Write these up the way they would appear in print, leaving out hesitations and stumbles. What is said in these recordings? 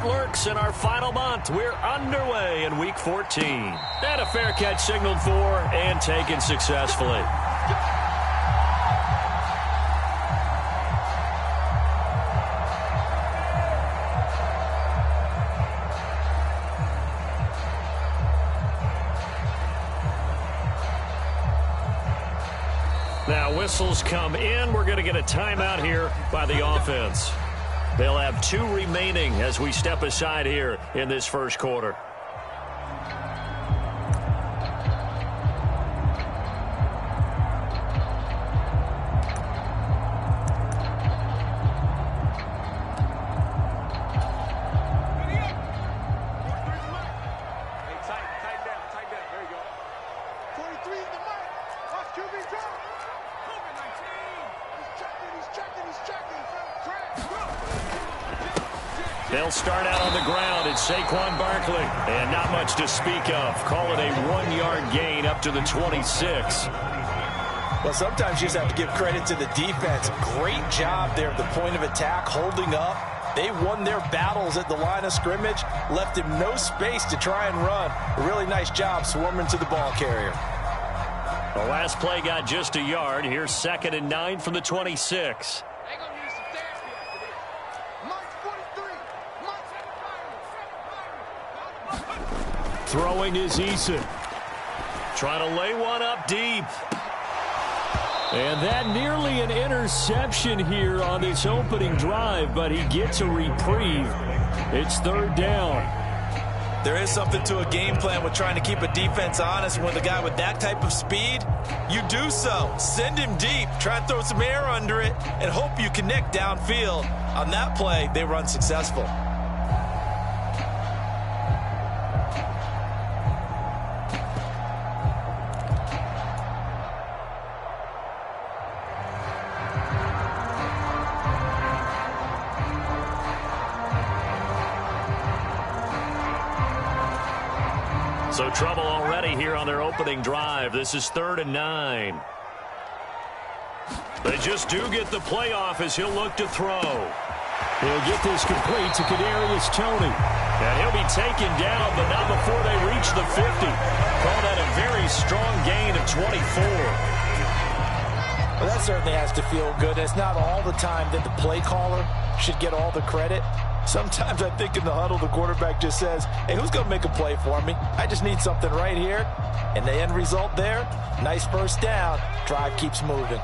what lurks in our final month. We're underway in Week 14. And a fair catch signaled for and taken successfully. Now whistles come in. We're going to get a timeout here by the offense. They'll have 2 remaining as we step aside here in this first quarter. They'll start out on the ground. It's Saquon Barkley. And not much to speak of. Call it a 1-yard gain up to the 26. Well, sometimes you just have to give credit to the defense. Great job there at the point of attack, holding up. They won their battles at the line of scrimmage, left him no space to try and run. A really nice job swarming to the ball carrier. The last play got just a yard. Here's 2nd and 9 from the 26. Throwing is Eason. Trying to lay one up deep. And that nearly an interception here on this opening drive, but he gets a reprieve. It's 3rd down. There is something to a game plan with trying to keep a defense honest. With a guy with that type of speed, you do so. Send him deep. Try and throw some air under it and hope you connect downfield. On that play, they were unsuccessful. So trouble already here on their opening drive. This is 3rd and 9. They just do get the play off as he'll look to throw. He'll get this complete to Kadarius Toney. And he'll be taken down, but not before they reach the 50. Call that a very strong gain of 24. Well, that certainly has to feel good. It's not all the time that the play caller should get all the credit. Sometimes I think in the huddle, the quarterback just says, hey, who's going to make a play for me? I just need something right here. And the end result there, nice first down. Drive keeps moving.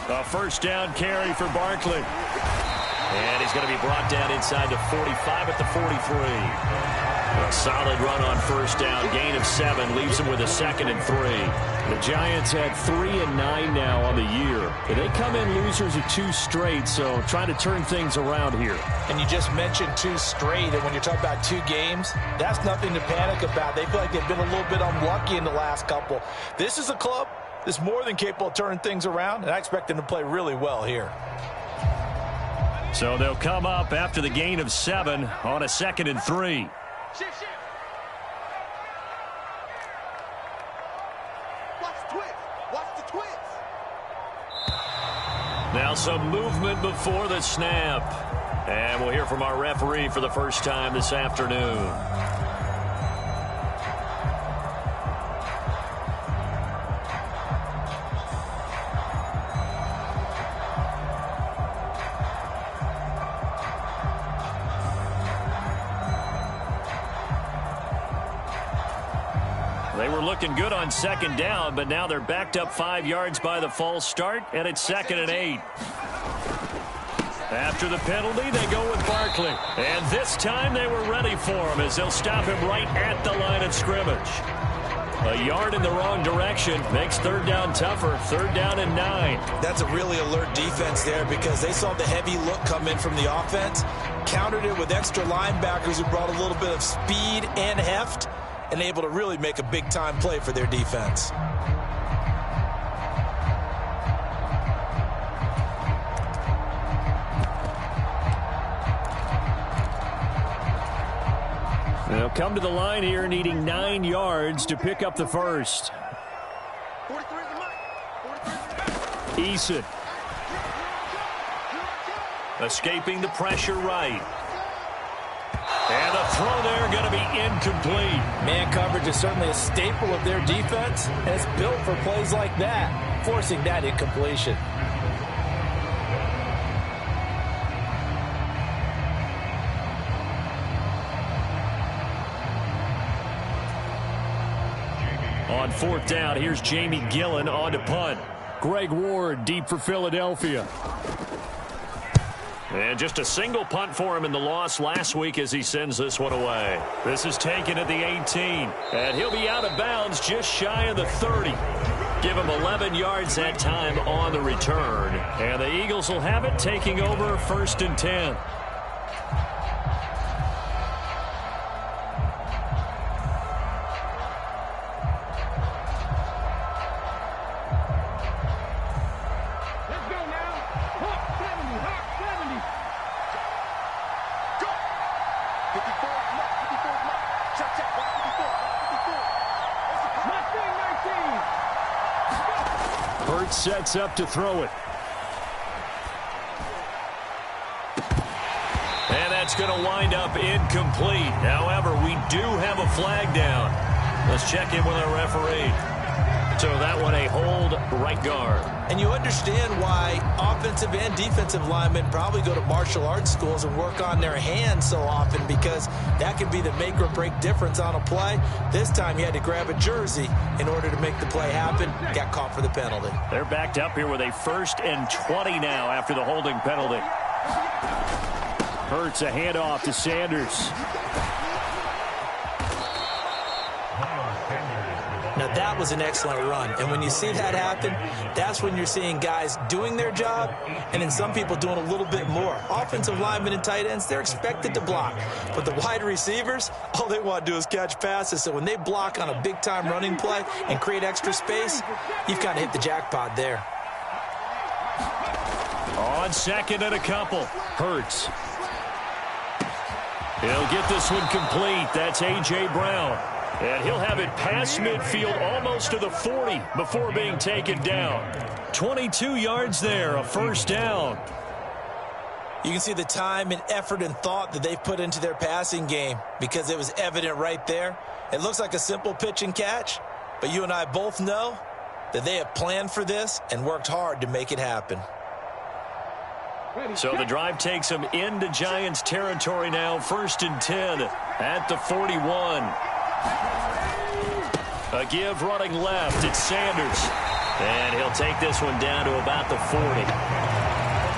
A first down carry for Barkley. And he's going to be brought down inside the 45 at the 43. A solid run on first down. Gain of 7 leaves him with a 2nd and 3. The Giants had 3 and 9 now on the year. They come in losers of 2 straight, so trying to turn things around here. And you just mentioned 2 straight, and when you're talking about 2 games, that's nothing to panic about. They feel like they've been a little bit unlucky in the last couple. This is a club that's more than capable of turning things around, and I expect them to play really well here. So they'll come up after the gain of 7 on a 2nd and 3. Shift. Watch the twist. Now some movement before the snap. And we'll hear from our referee for the first time this afternoon. They were looking good on 2nd down, but now they're backed up 5 yards by the false start, and it's 2nd and 8. After the penalty, they go with Barkley. And this time they were ready for him as they'll stop him right at the line of scrimmage. A yard in the wrong direction makes 3rd down tougher. 3rd down and 9. That's a really alert defense there because they saw the heavy look come in from the offense, countered it with extra linebackers who brought a little bit of speed and heft, and able to really make a big-time play for their defense. They'll come to the line here needing 9 yards to pick up the first. Eason. Escaping the pressure right. And the throw there going to be incomplete. Man coverage is certainly a staple of their defense, and it's built for plays like that, forcing that incompletion. On fourth down, here's Jamie Gillen on to punt. Greg Ward deep for Philadelphia. And just a single punt for him in the loss last week as he sends this one away. This is taken at the 18. And he'll be out of bounds just shy of the 30. Give him 11 yards that time on the return. And the Eagles will have it, taking over 1st and 10. Sets up to throw it. And that's going to wind up incomplete. However, we do have a flag down. Let's check in with our referee. So that one a hold right guard. And you understand why offensive and defensive linemen probably go to martial arts schools and work on their hands so often, because that could be the make or break difference on a play. This time he had to grab a jersey in order to make the play happen. Got caught for the penalty. They're backed up here with a 1st and 20 now after the holding penalty. Hurts a handoff to Sanders. Now, that was an excellent run. And when you see that happen, that's when you're seeing guys doing their job and then some people doing a little bit more. Offensive linemen and tight ends, they're expected to block. But the wide receivers, all they want to do is catch passes. So when they block on a big-time running play and create extra space, you've kind of hit the jackpot there. On 2nd and a couple. Hurts. He'll get this one complete. That's A.J. Brown. And he'll have it past midfield almost to the 40 before being taken down. 22 yards there, a 1st down. You can see the time and effort and thought that they've put into their passing game, because it was evident right there. It looks like a simple pitch and catch, but you and I both know that they have planned for this and worked hard to make it happen. So the drive takes them into Giants territory now, 1st and 10 at the 41. A give running left. It's Sanders. And he'll take this one down to about the 40.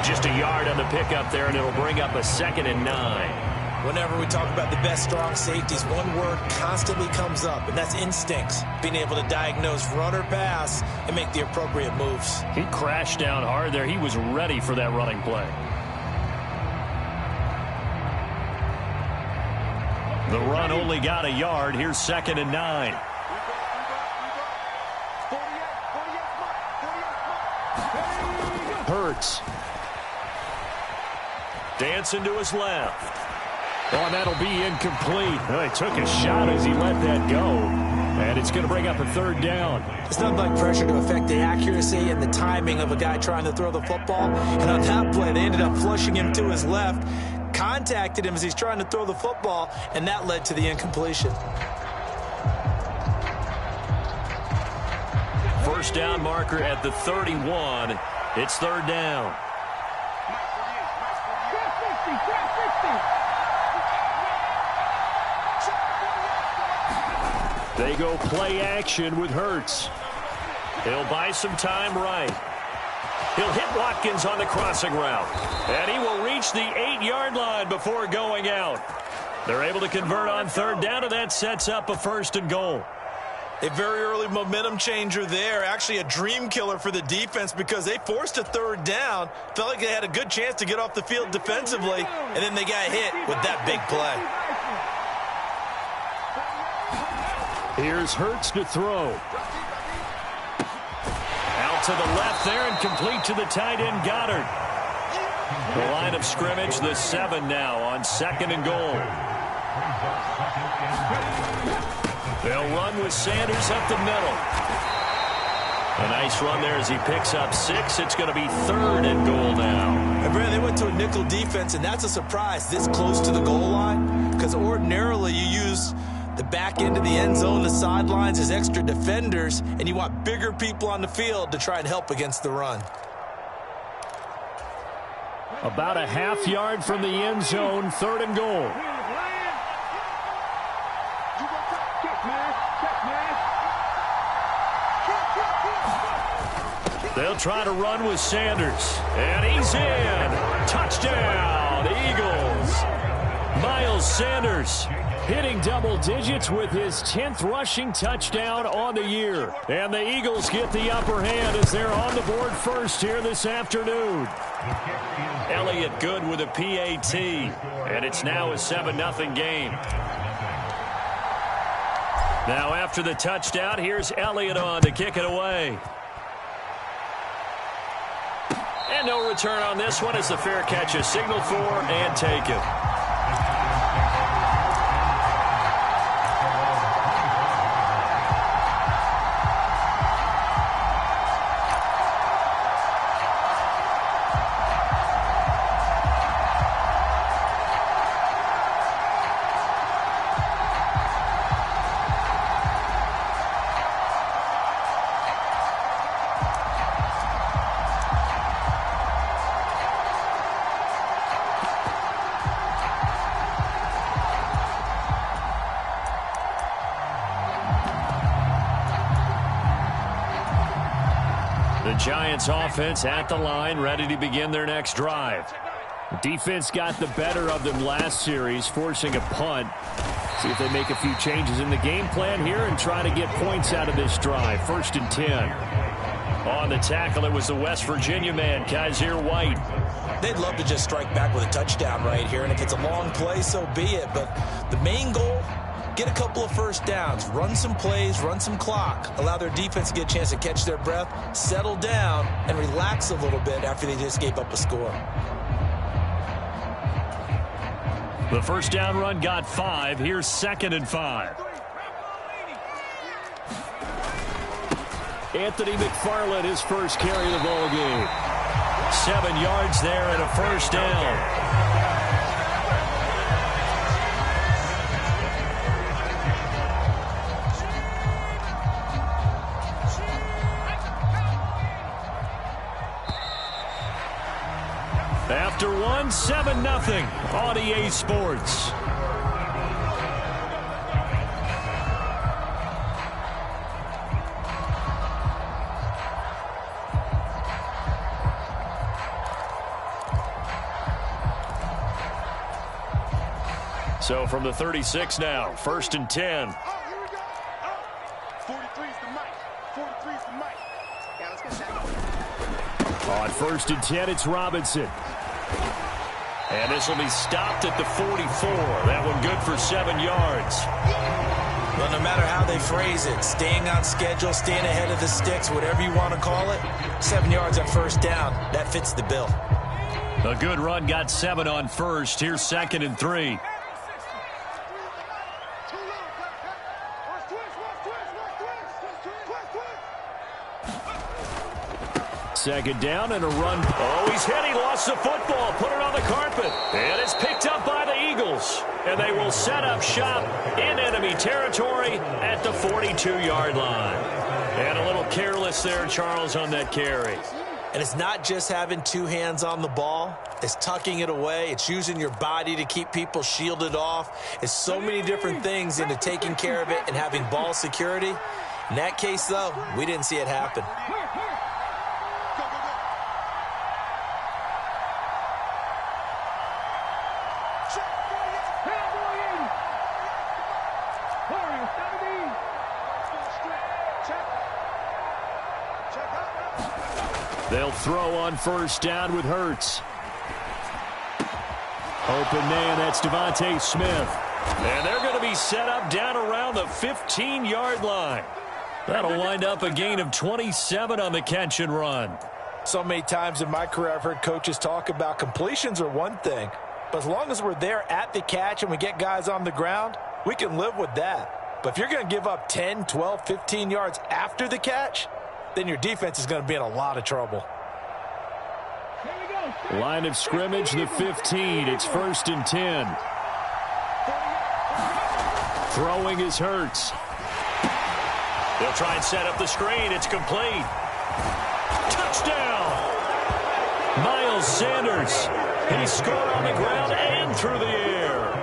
Just a yard on the pickup there, and it'll bring up a 2nd and 9. Whenever we talk about the best strong safeties, one word constantly comes up, and that's instincts. Being able to diagnose run or pass and make the appropriate moves. He crashed down hard there. He was ready for that running play. The run only got a yard. Here's 2nd and 9. Hurts. Dancing to his left. Oh, and that'll be incomplete. Well, he took a shot as he let that go. And it's going to bring up a 3rd down. It's not like pressure to affect the accuracy and the timing of a guy trying to throw the football. And on that play, they ended up flushing him to his left. Contacted him as he's trying to throw the football, and that led to the incompletion. 1st down marker at the 31. It's 3rd down. They go play action with Hurts. He'll buy some time right. He'll hit Watkins on the crossing route. And he will reach the 8-yard line before going out. They're able to convert on 3rd down, and that sets up a 1st and goal. A very early momentum changer there. Actually a dream killer for the defense, because they forced a 3rd down. Felt like they had a good chance to get off the field defensively, and then they got hit with that big play. Here's Hurts to throw. Out to the left there and complete to the tight end, Goddard. The line of scrimmage, the 7 now on 2nd and goal. They'll run with Sanders up the middle. A nice run there as he picks up 6. It's going to be 3rd and goal now. And Brad, they went to a nickel defense, and that's a surprise this close to the goal line, because ordinarily you use the back end of the end zone, the sidelines as extra defenders, and you want bigger people on the field to try and help against the run. About a half yard from the end zone, 3rd and goal. They'll try to run with Sanders. And he's in. Touchdown, Eagles. Miles Sanders hitting double digits with his 10th rushing touchdown on the year. And the Eagles get the upper hand as they're on the board first here this afternoon. Elliott good with a PAT. And it's now a 7-0 game. Now after the touchdown, here's Elliott on to kick it away. And no return on this one as the fair catch is signaled for and taken. Giants offense at the line, ready to begin their next drive. Defense got the better of them last series, forcing a punt. See if they make a few changes in the game plan here and try to get points out of this drive. 1st and 10. On the tackle, it was the West Virginia man, Kaiser White. They'd love to just strike back with a touchdown right here, and if it's a long play, so be it. But the main goal, get a couple of first downs, run some plays, run some clock, allow their defense to get a chance to catch their breath, settle down, and relax a little bit after they just gave up a score. The first down run got 5. Here's 2nd and 5. Anthony McFarland, his first carry of the ball game. 7 yards there and a first down. After 7-0 on EA Sports. So from the 36 now, 1st and 10. Oh, here we go. Oh, 43's the mic. 43's the mic. Yeah, let's get that. On 1st and 10, it's Robinson. And this will be stopped at the 44. That one good for 7 yards. Well, no matter how they phrase it, staying on schedule, staying ahead of the sticks, whatever you want to call it, 7 yards on first down, that fits the bill. A good run got 7 on first. Here's 2nd and 3. Second down and a run. Oh, he's hit. He lost the football. Put it on the carpet. And it's picked up by the Eagles. And they will set up shop in enemy territory at the 42-yard line. And a little careless there, Charles, on that carry. And it's not just having 2 hands on the ball. It's tucking it away. It's using your body to keep people shielded off. It's so many different things into taking care of it and having ball security. In that case, though, we didn't see it happen. They'll throw on first down with Hurts. Open man, that's Devontae Smith. And they're going to be set up down around the 15-yard line. That'll wind up a gain of 27 on the catch and run. So many times in my career I've heard coaches talk about completions are one thing, but as long as we're there at the catch and we get guys on the ground, we can live with that. But if you're going to give up 10, 12, 15 yards after the catch, then your defense is going to be in a lot of trouble. Line of scrimmage, the 15. It's 1st and 10. Throwing is Hurts. They'll try and set up the screen. It's complete. Touchdown! Miles Sanders. He scored on the ground and through the air.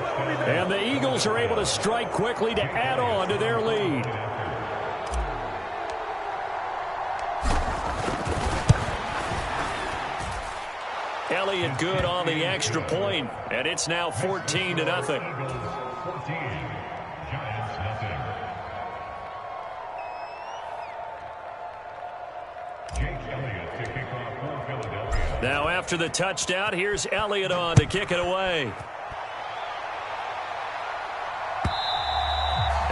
And the Eagles are able to strike quickly to add on to their lead. Elliott good on the extra point, and it's now 14-0. Now after the touchdown, here's Elliott on to kick it away.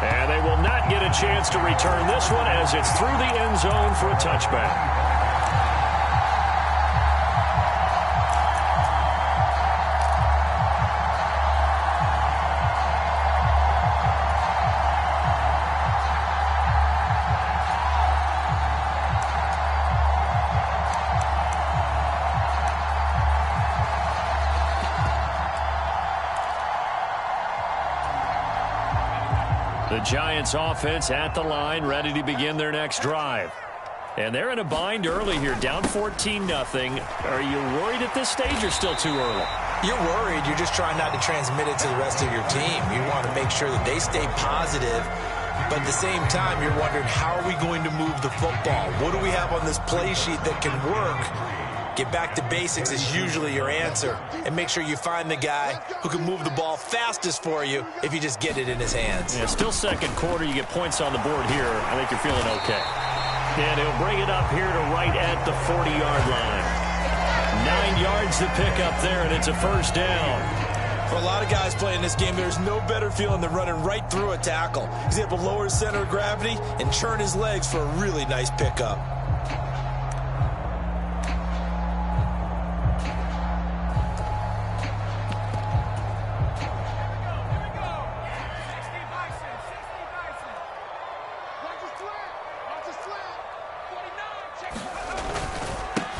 And they will not get a chance to return this one as it's through the end zone for a touchback. The Giants offense at the line, ready to begin their next drive. And they're in a bind early here, down 14-0. Are you worried at this stage or still too early? You're worried. You're just trying not to transmit it to the rest of your team. You want to make sure that they stay positive. But at the same time, you're wondering, how are we going to move the football? What do we have on this play sheet that can work? Get back to basics is usually your answer. And make sure you find the guy who can move the ball fastest for you if you just get it in his hands. Yeah, still second quarter. You get points on the board here. I think you're feeling okay. And he'll bring it up here to right at the 40-yard line. 9 yards to pick up there, and it's a first down. For a lot of guys playing this game, there's no better feeling than running right through a tackle. He's able to lower his center of gravity and churn his legs for a really nice pickup.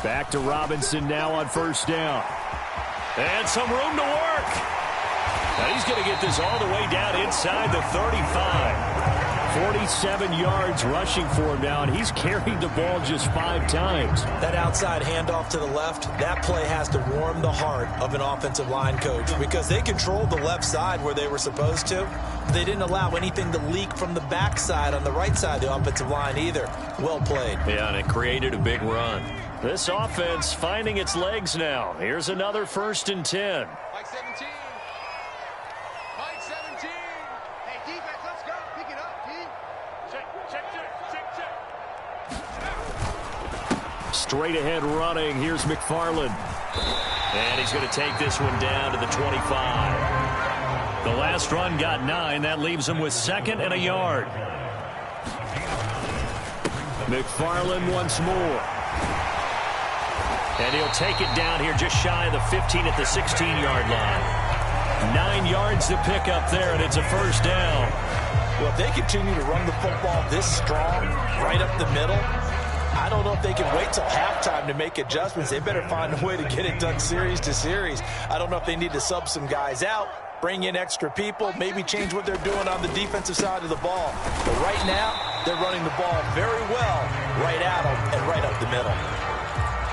Back to Robinson now on first down. And some room to work. Now he's going to get this all the way down inside the 35. 47 yards rushing for him now, and he's carried the ball just 5 times. That outside handoff to the left, that play has to warm the heart of an offensive line coach because they controlled the left side where they were supposed to. They didn't allow anything to leak from the backside on the right side of the offensive line either. Well played. Yeah, and it created a big run. This offense finding its legs now. Here's another 1st and 10. Mike 17. Mike 17. Hey, defense, let's go. Pick it up, D. Check. Straight ahead running. Here's McFarland. And he's going to take this one down to the 25. The last run got 9. That leaves him with 2nd and a yard. McFarland once more. And he'll take it down here just shy of the 15 at the 16-yard line. 9 yards to pick up there, and it's a first down. Well, if they continue to run the football this strong, right up the middle, I don't know if they can wait till halftime to make adjustments. They better find a way to get it done series to series. I don't know if they need to sub some guys out, bring in extra people, maybe change what they're doing on the defensive side of the ball. But right now, they're running the ball very well right at them and right up the middle.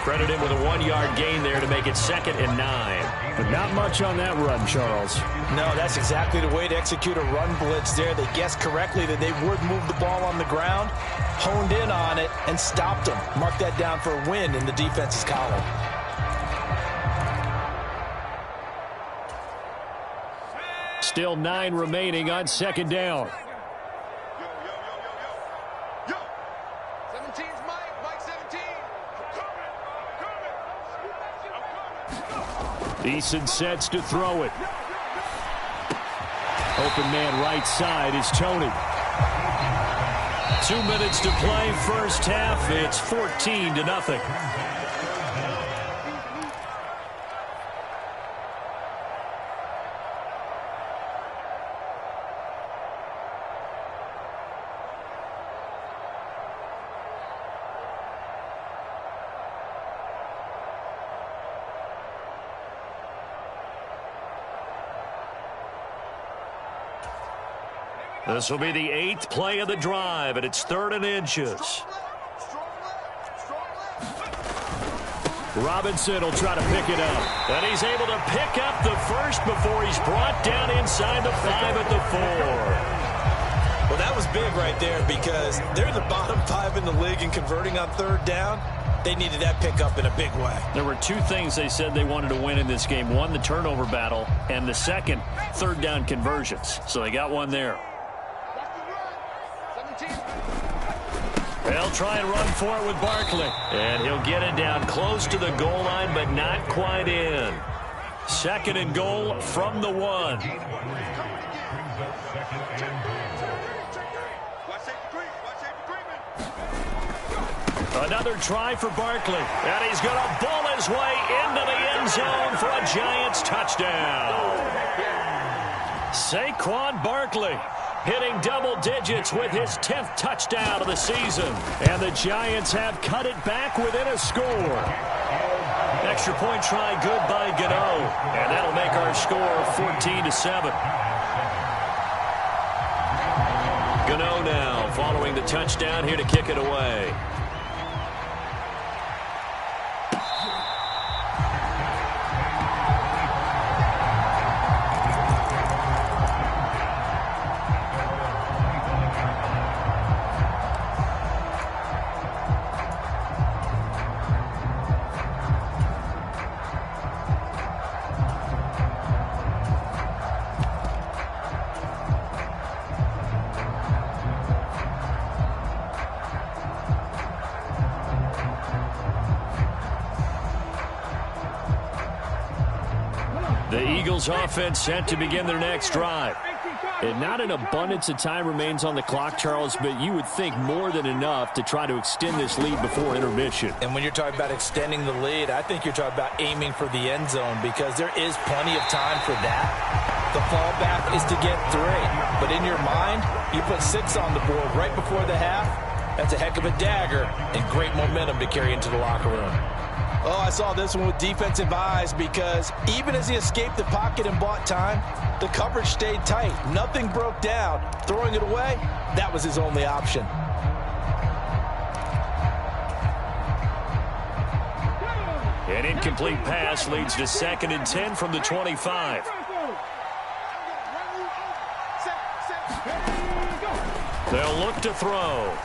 Credit him with a 1-yard gain there to make it 2nd and 9. But not much on that run, Charles. No, that's exactly the way to execute a run blitz there. They guessed correctly that they would move the ball on the ground, honed in on it, and stopped them. Mark that down for a win in the defense's column. Still 9 remaining on 2nd down. 17's Mike. Mike 17. Eason sets to throw it. Open man right side is Tony. 2 minutes to play, first half. It's 14-0. This will be the 8th play of the drive, and it's 3rd and inches. Robinson will try to pick it up. And he's able to pick up the first before he's brought down inside the 5 at the 4. Well, that was big right there because they're the bottom 5 in the league in converting on 3rd down. They needed that pickup in a big way. There were 2 things they said they wanted to win in this game. One, the turnover battle, and the second, 3rd down conversions. So they got one there. They'll try and run for it with Barkley. And he'll get it down close to the goal line, but not quite in. 2nd and goal from the 1. Another try for Barkley. And he's going to ball his way into the end zone for a Giants touchdown. Saquon Barkley hitting double digits with his 10th touchdown of the season. And the Giants have cut it back within a score. Extra point try good by Gano. And that'll make our score 14-7. Gano now following the touchdown here to kick it away. The Eagles offense set to begin their next drive. And not an abundance of time remains on the clock, Charles, but you would think more than enough to try to extend this lead before intermission. And when you're talking about extending the lead, I think you're talking about aiming for the end zone because there is plenty of time for that. The fallback is to get 3. But in your mind, you put 6 on the board right before the half. That's a heck of a dagger and great momentum to carry into the locker room. Oh, I saw this one with defensive eyes because even as he escaped the pocket and bought time, the coverage stayed tight. Nothing broke down. Throwing it away, that was his only option. An incomplete pass leads to 2nd and 10 from the 25. They'll look to throw.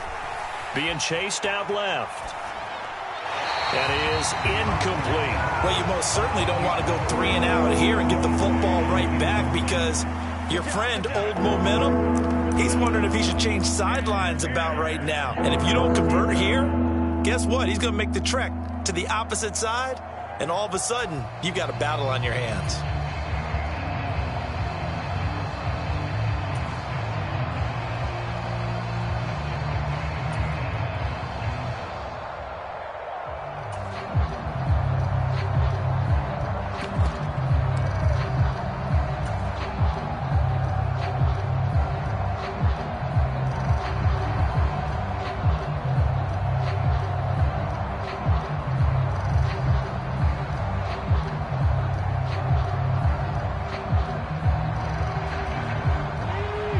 Being chased out left. That is incomplete. Well, you most certainly don't want to go 3 and out here and get the football right back because your friend, Old Momentum, he's wondering if he should change sidelines about right now. And if you don't convert here, guess what? He's going to make the trek to the opposite side, and all of a sudden, you've got a battle on your hands.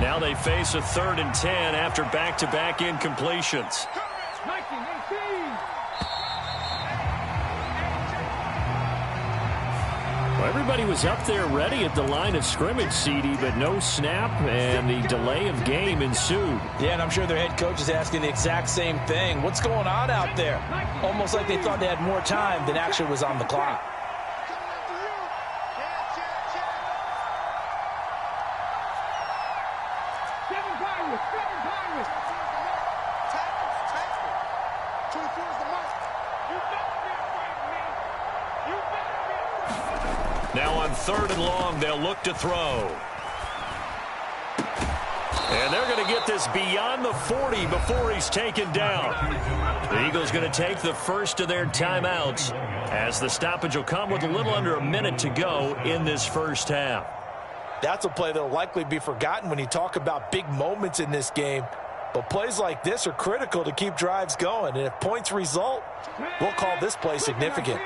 Now they face a 3rd and 10 after back-to-back incompletions. Well, everybody was up there ready at the line of scrimmage, CD, but no snap, and the delay of game ensued. Yeah, and I'm sure their head coach is asking the exact same thing. What's going on out there? Almost like they thought they had more time than actually was on the clock. Now on 3rd and long, they'll look to throw. And they're going to get this beyond the 40 before he's taken down. The Eagles going to take the first of their timeouts as the stoppage will come with a little under a minute to go in this first half. That's a play that will likely be forgotten when you talk about big moments in this game. But plays like this are critical to keep drives going. And if points result, we'll call this play significant.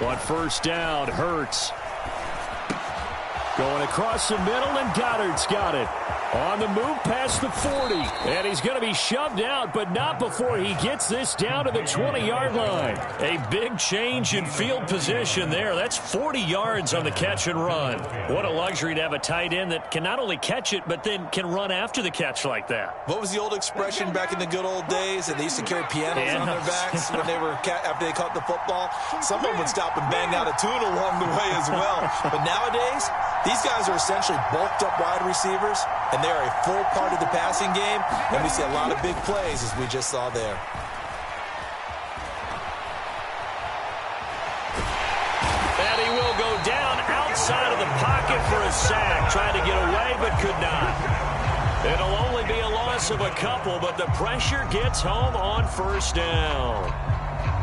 On first down, Hurts. Going across the middle, and Goddard's got it. On the move past the 40. And he's going to be shoved out, but not before he gets this down to the 20-yard line. A big change in field position there. That's 40 yards on the catch and run. What a luxury to have a tight end that can not only catch it, but then can run after the catch like that. What was the old expression back in the good old days? And they used to carry pianos on their backs when they were after they caught the football. Someone would stop and bang out a tune along the way as well. But nowadays, these guys are essentially bulked up wide receivers, and they are a full part of the passing game, and we see a lot of big plays as we just saw there. And he will go down outside of the pocket for a sack. Tried to get away, but could not. It'll only be a loss of a couple, but the pressure gets home on first down.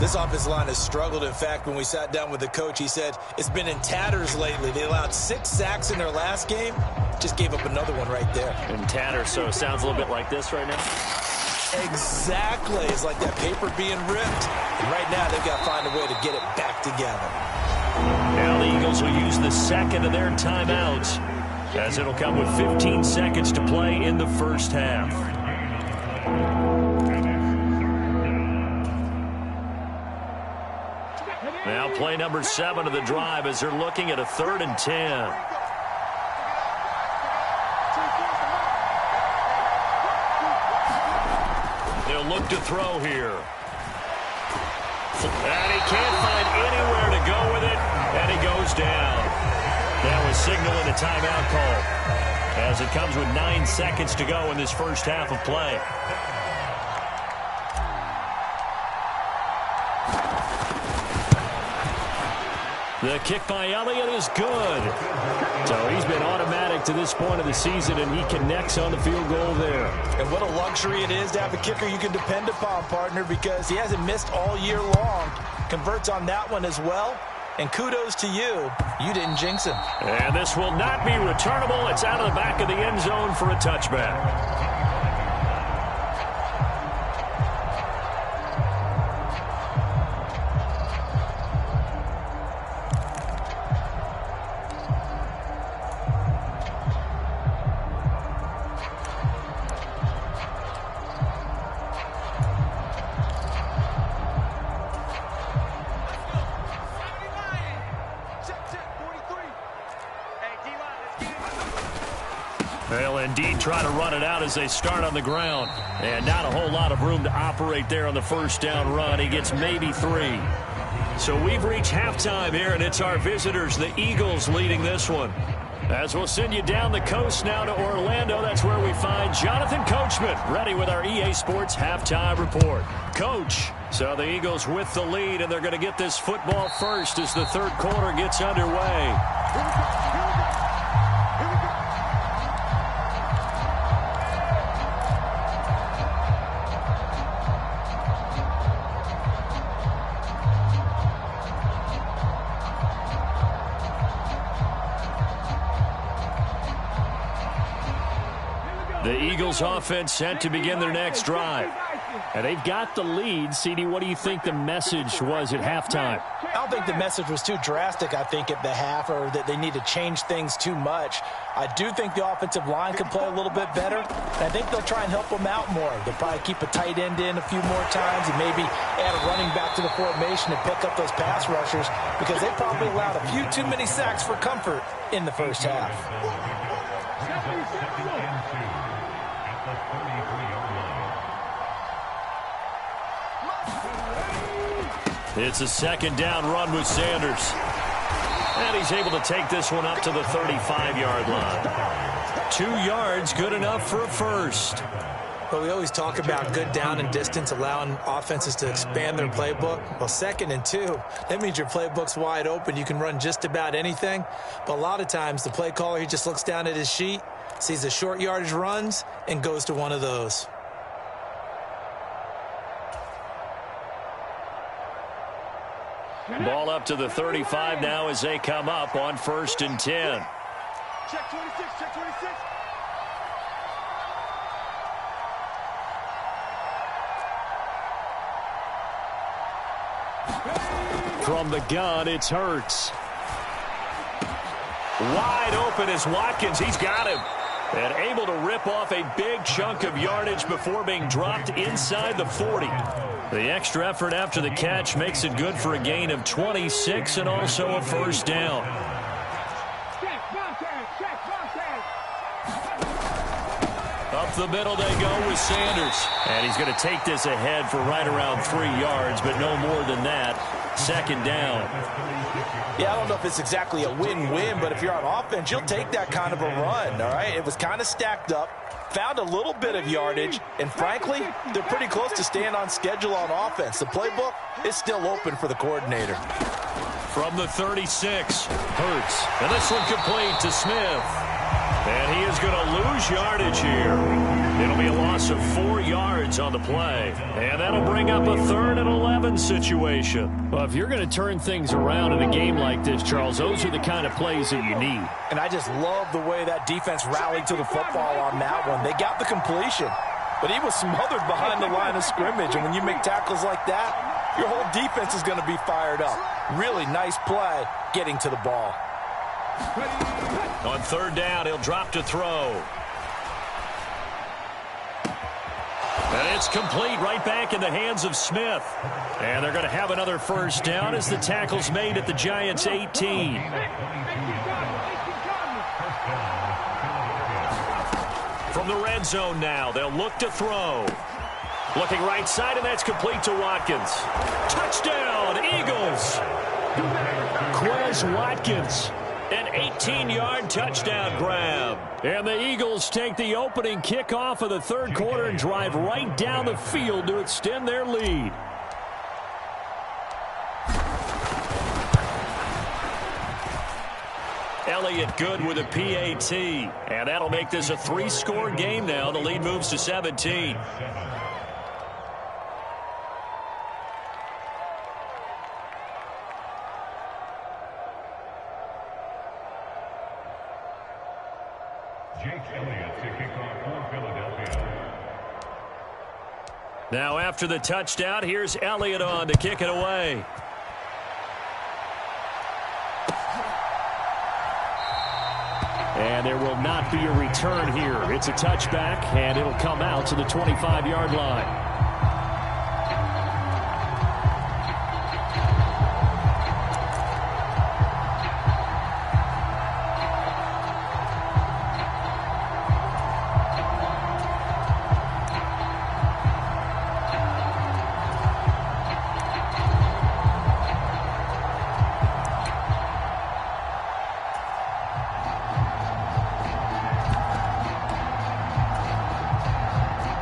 This offensive line has struggled. In fact, when we sat down with the coach, he said it's been in tatters lately. They allowed 6 sacks in their last game. Just gave up another one right there. In tatters, so it sounds a little bit like this right now. Exactly. It's like that paper being ripped. And right now, they've got to find a way to get it back together. Now the Eagles will use the second of their timeouts, as it'll come with 15 seconds to play in the first half. Now play number 7 of the drive as they're looking at a 3rd and 10. They'll look to throw here. And he can't find anywhere to go with it, and he goes down. That was signaling a timeout call, as it comes with 9 seconds to go in this first half of play. The kick by Elliott is good. So he's been automatic to this point of the season, and he connects on the field goal there. And what a luxury it is to have a kicker you can depend upon, partner, because he hasn't missed all year long. Converts on that one as well. And kudos to you. You didn't jinx him. And this will not be returnable. It's out of the back of the end zone for a touchback. They'll indeed try to run it out as they start on the ground. And not a whole lot of room to operate there on the first down run. He gets maybe 3. So we've reached halftime here, and it's our visitors, the Eagles, leading this one. As we'll send you down the coast now to Orlando, that's where we find Jonathan Coachman, ready with our EA Sports halftime report. Coach, so the Eagles with the lead, and they're going to get this football first as the third quarter gets underway. The Eagles offense set to begin their next drive. And they've got the lead. CD, what do you think the message was at halftime? I don't think the message was too drastic, I think, at the half, or that they need to change things too much. I do think the offensive line can play a little bit better. And I think they'll try and help them out more. They'll probably keep a tight end in a few more times and maybe add a running back to the formation and pick up those pass rushers, because they probably allowed a few too many sacks for comfort in the first half. It's a second down run with Sanders. And he's able to take this one up to the 35-yard line. 2 yards, good enough for a first. Well, we always talk about good down and distance, allowing offenses to expand their playbook. Well, 2nd and 2, that means your playbook's wide open. You can run just about anything. But a lot of times, the play caller, he just looks down at his sheet, sees the short yardage runs, and goes to one of those. Ball up to the 35 now as they come up on 1st and 10. Check 26, check 26. From the gun, it's Hurts. Wide open is Watkins. He's got him. And able to rip off a big chunk of yardage before being dropped inside the 40. The extra effort after the catch makes it good for a gain of 26 and also a first down. Up the middle they go with Sanders. And he's going to take this ahead for right around 3 yards, but no more than that. Second down. Yeah, I don't know if it's exactly a win-win, but if you're on offense, you'll take that kind of a run, all right? It was kind of stacked up, found a little bit of yardage, and frankly, they're pretty close to staying on schedule on offense. The playbook is still open for the coordinator. From the 36, Hurts. And this one complete to Smith. And he is going to lose yardage here. It'll be a loss of 4 yards on the play. And that'll bring up a 3rd and 11 situation. Well, if you're going to turn things around in a game like this, Charles, those are the kind of plays that you need. And I just love the way that defense rallied to the football on that one. They got the completion, but he was smothered behind the line of scrimmage. And when you make tackles like that, your whole defense is going to be fired up. Really nice play getting to the ball. On 3rd down, he'll drop to throw. And it's complete right back in the hands of Smith. And they're going to have another first down as the tackle's made at the Giants' 18. From the red zone now, they'll look to throw. Looking right side, and that's complete to Watkins. Touchdown, Eagles! Quez Watkins. An 18-yard touchdown grab. And the Eagles take the opening kickoff of the 3rd quarter and drive right down the field to extend their lead. Elliott good with a PAT. And that'll make this a 3-score game now. The lead moves to 17. Now after the touchdown, here's Elliott on to kick it away. And there will not be a return here. It's a touchback, and it'll come out to the 25-yard line.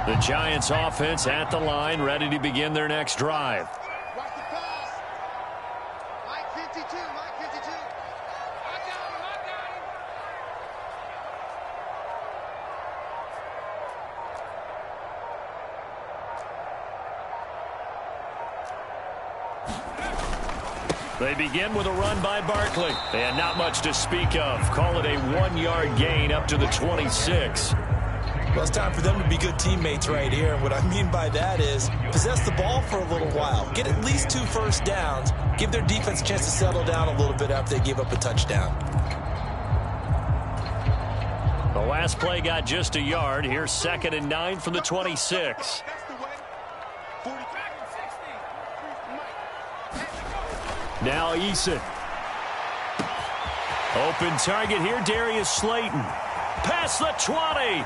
The Giants offense at the line, ready to begin their next drive. Watch the pass. Mike 52, Mike 52. I got him, They begin with a run by Barkley. And not much to speak of. Call it a 1-yard gain up to the 26. Well, it's time for them to be good teammates right here. And what I mean by that is possess the ball for a little while. Get at least 2 first downs. Give their defense a chance to settle down a little bit after they give up a touchdown. The last play got just a yard. Here's 2nd and 9 from the 26. That's the way. 45 and 60. Now Eason. Open target here, Darius Slayton. Past the 20.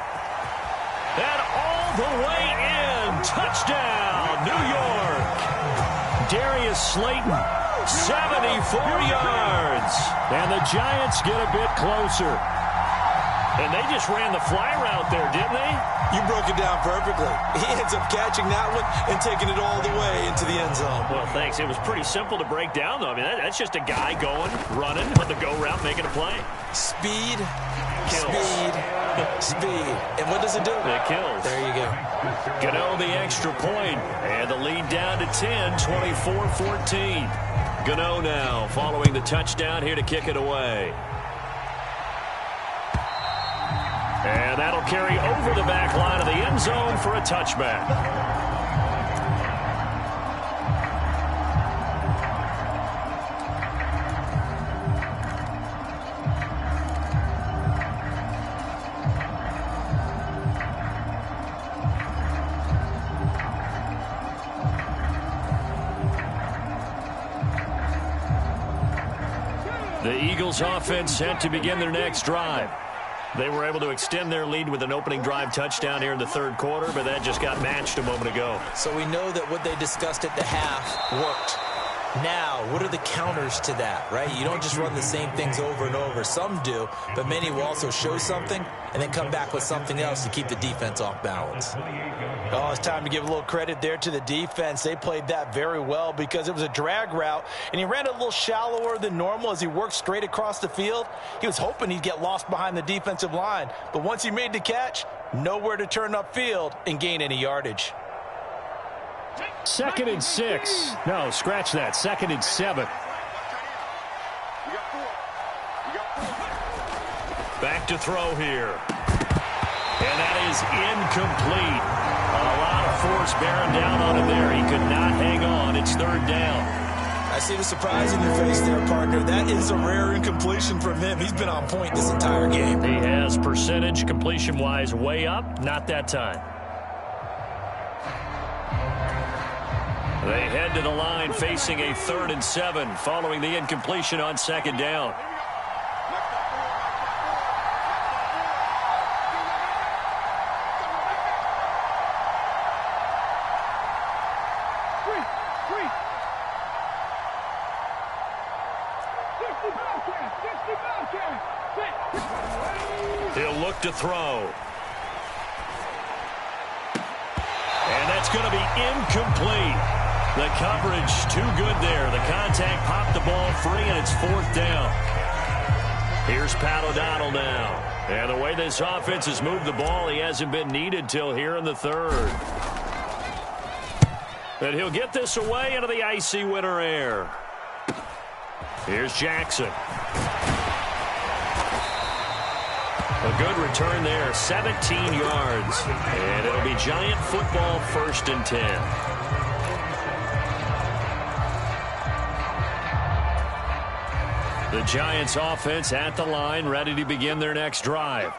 And all the way in. Touchdown, New York. Darius Slayton, 74 yards. And the Giants get a bit closer. And they just ran the fly route there, didn't they? You broke it down perfectly. He ends up catching that one and taking it all the way into the end zone. Well, thanks. It was pretty simple to break down, though. I mean, that's just a guy going, running on the go route, making a play. Speed, Kills. speed, speed. And what does it do? It kills. There you go. Gano the extra point, and the lead down to 10, 24-14. Gano now following the touchdown here to kick it away. And that'll carry over the back line of the end zone for a touchback. Eagles offense set to begin their next drive. They were able to extend their lead with an opening drive touchdown here in the third quarter, but that just got matched a moment ago. So we know that what they discussed at the half worked. Now, what are the counters to that, right? You don't just run the same things over and over. Some do, but many will also show something and then come back with something else to keep the defense off balance. Oh, it's time to give a little credit there to the defense. They played that very well because it was a drag route, and he ran a little shallower than normal as he worked straight across the field. He was hoping he'd get lost behind the defensive line, but once he made the catch, nowhere to turn upfield and gain any yardage. 2nd and 6. No, scratch that. 2nd and 7. Back to throw here. And that is incomplete. A lot of force bearing down on him there. He could not hang on. It's 3rd down. I see the surprise in your face there, partner. That is a rare incompletion from him. He's been on point this entire game. He has percentage completion-wise way up. Not that time. They head to the line facing a 3rd and 7 following the incompletion on 2nd down. He'll look to throw. And that's going to be incomplete. The coverage too good there. The contact popped the ball free, and it's 4th down. Here's Pat O'Donnell now. And the way this offense has moved the ball, he hasn't been needed till here in the 3rd. And he'll get this away into the icy winter air. Here's Jackson. A good return there, 17 yards. And it'll be Giant football, 1st and 10. The Giants offense at the line, ready to begin their next drive.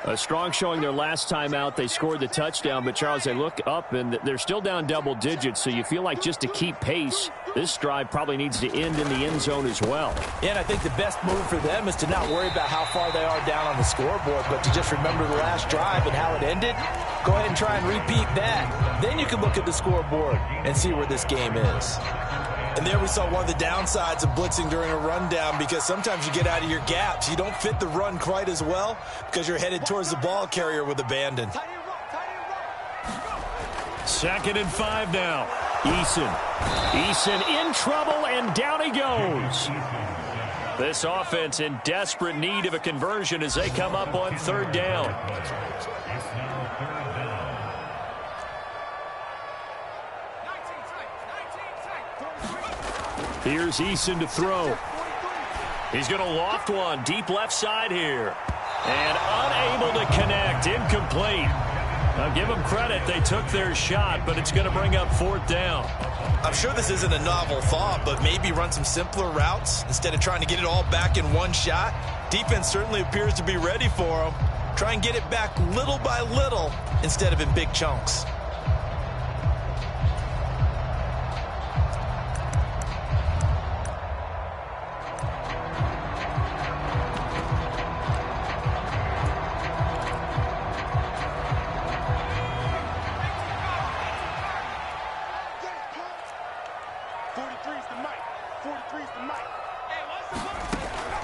A strong showing their last time out. They scored the touchdown, but, Charles, they look up, and they're still down double digits, so you feel like just to keep pace, this drive probably needs to end in the end zone as well. Yeah, and I think the best move for them is to not worry about how far they are down on the scoreboard, but to just remember the last drive and how it ended. Go ahead and try and repeat that. Then you can look at the scoreboard and see where this game is. And there we saw one of the downsides of blitzing during a rundown, because sometimes you get out of your gaps. You don't fit the run quite as well because you're headed towards the ball carrier with abandon. 2nd and 5 now. Eason in trouble, and down he goes. This offense in desperate need of a conversion as they come up on 3rd down. Here's Eason to throw. He's going to loft one deep left side here. And unable to connect. Incomplete. Now give them credit. They took their shot, but it's going to bring up 4th down. I'm sure this isn't a novel thought, but maybe run some simpler routes instead of trying to get it all back in one shot. Defense certainly appears to be ready for them. Try and get it back little by little instead of in big chunks.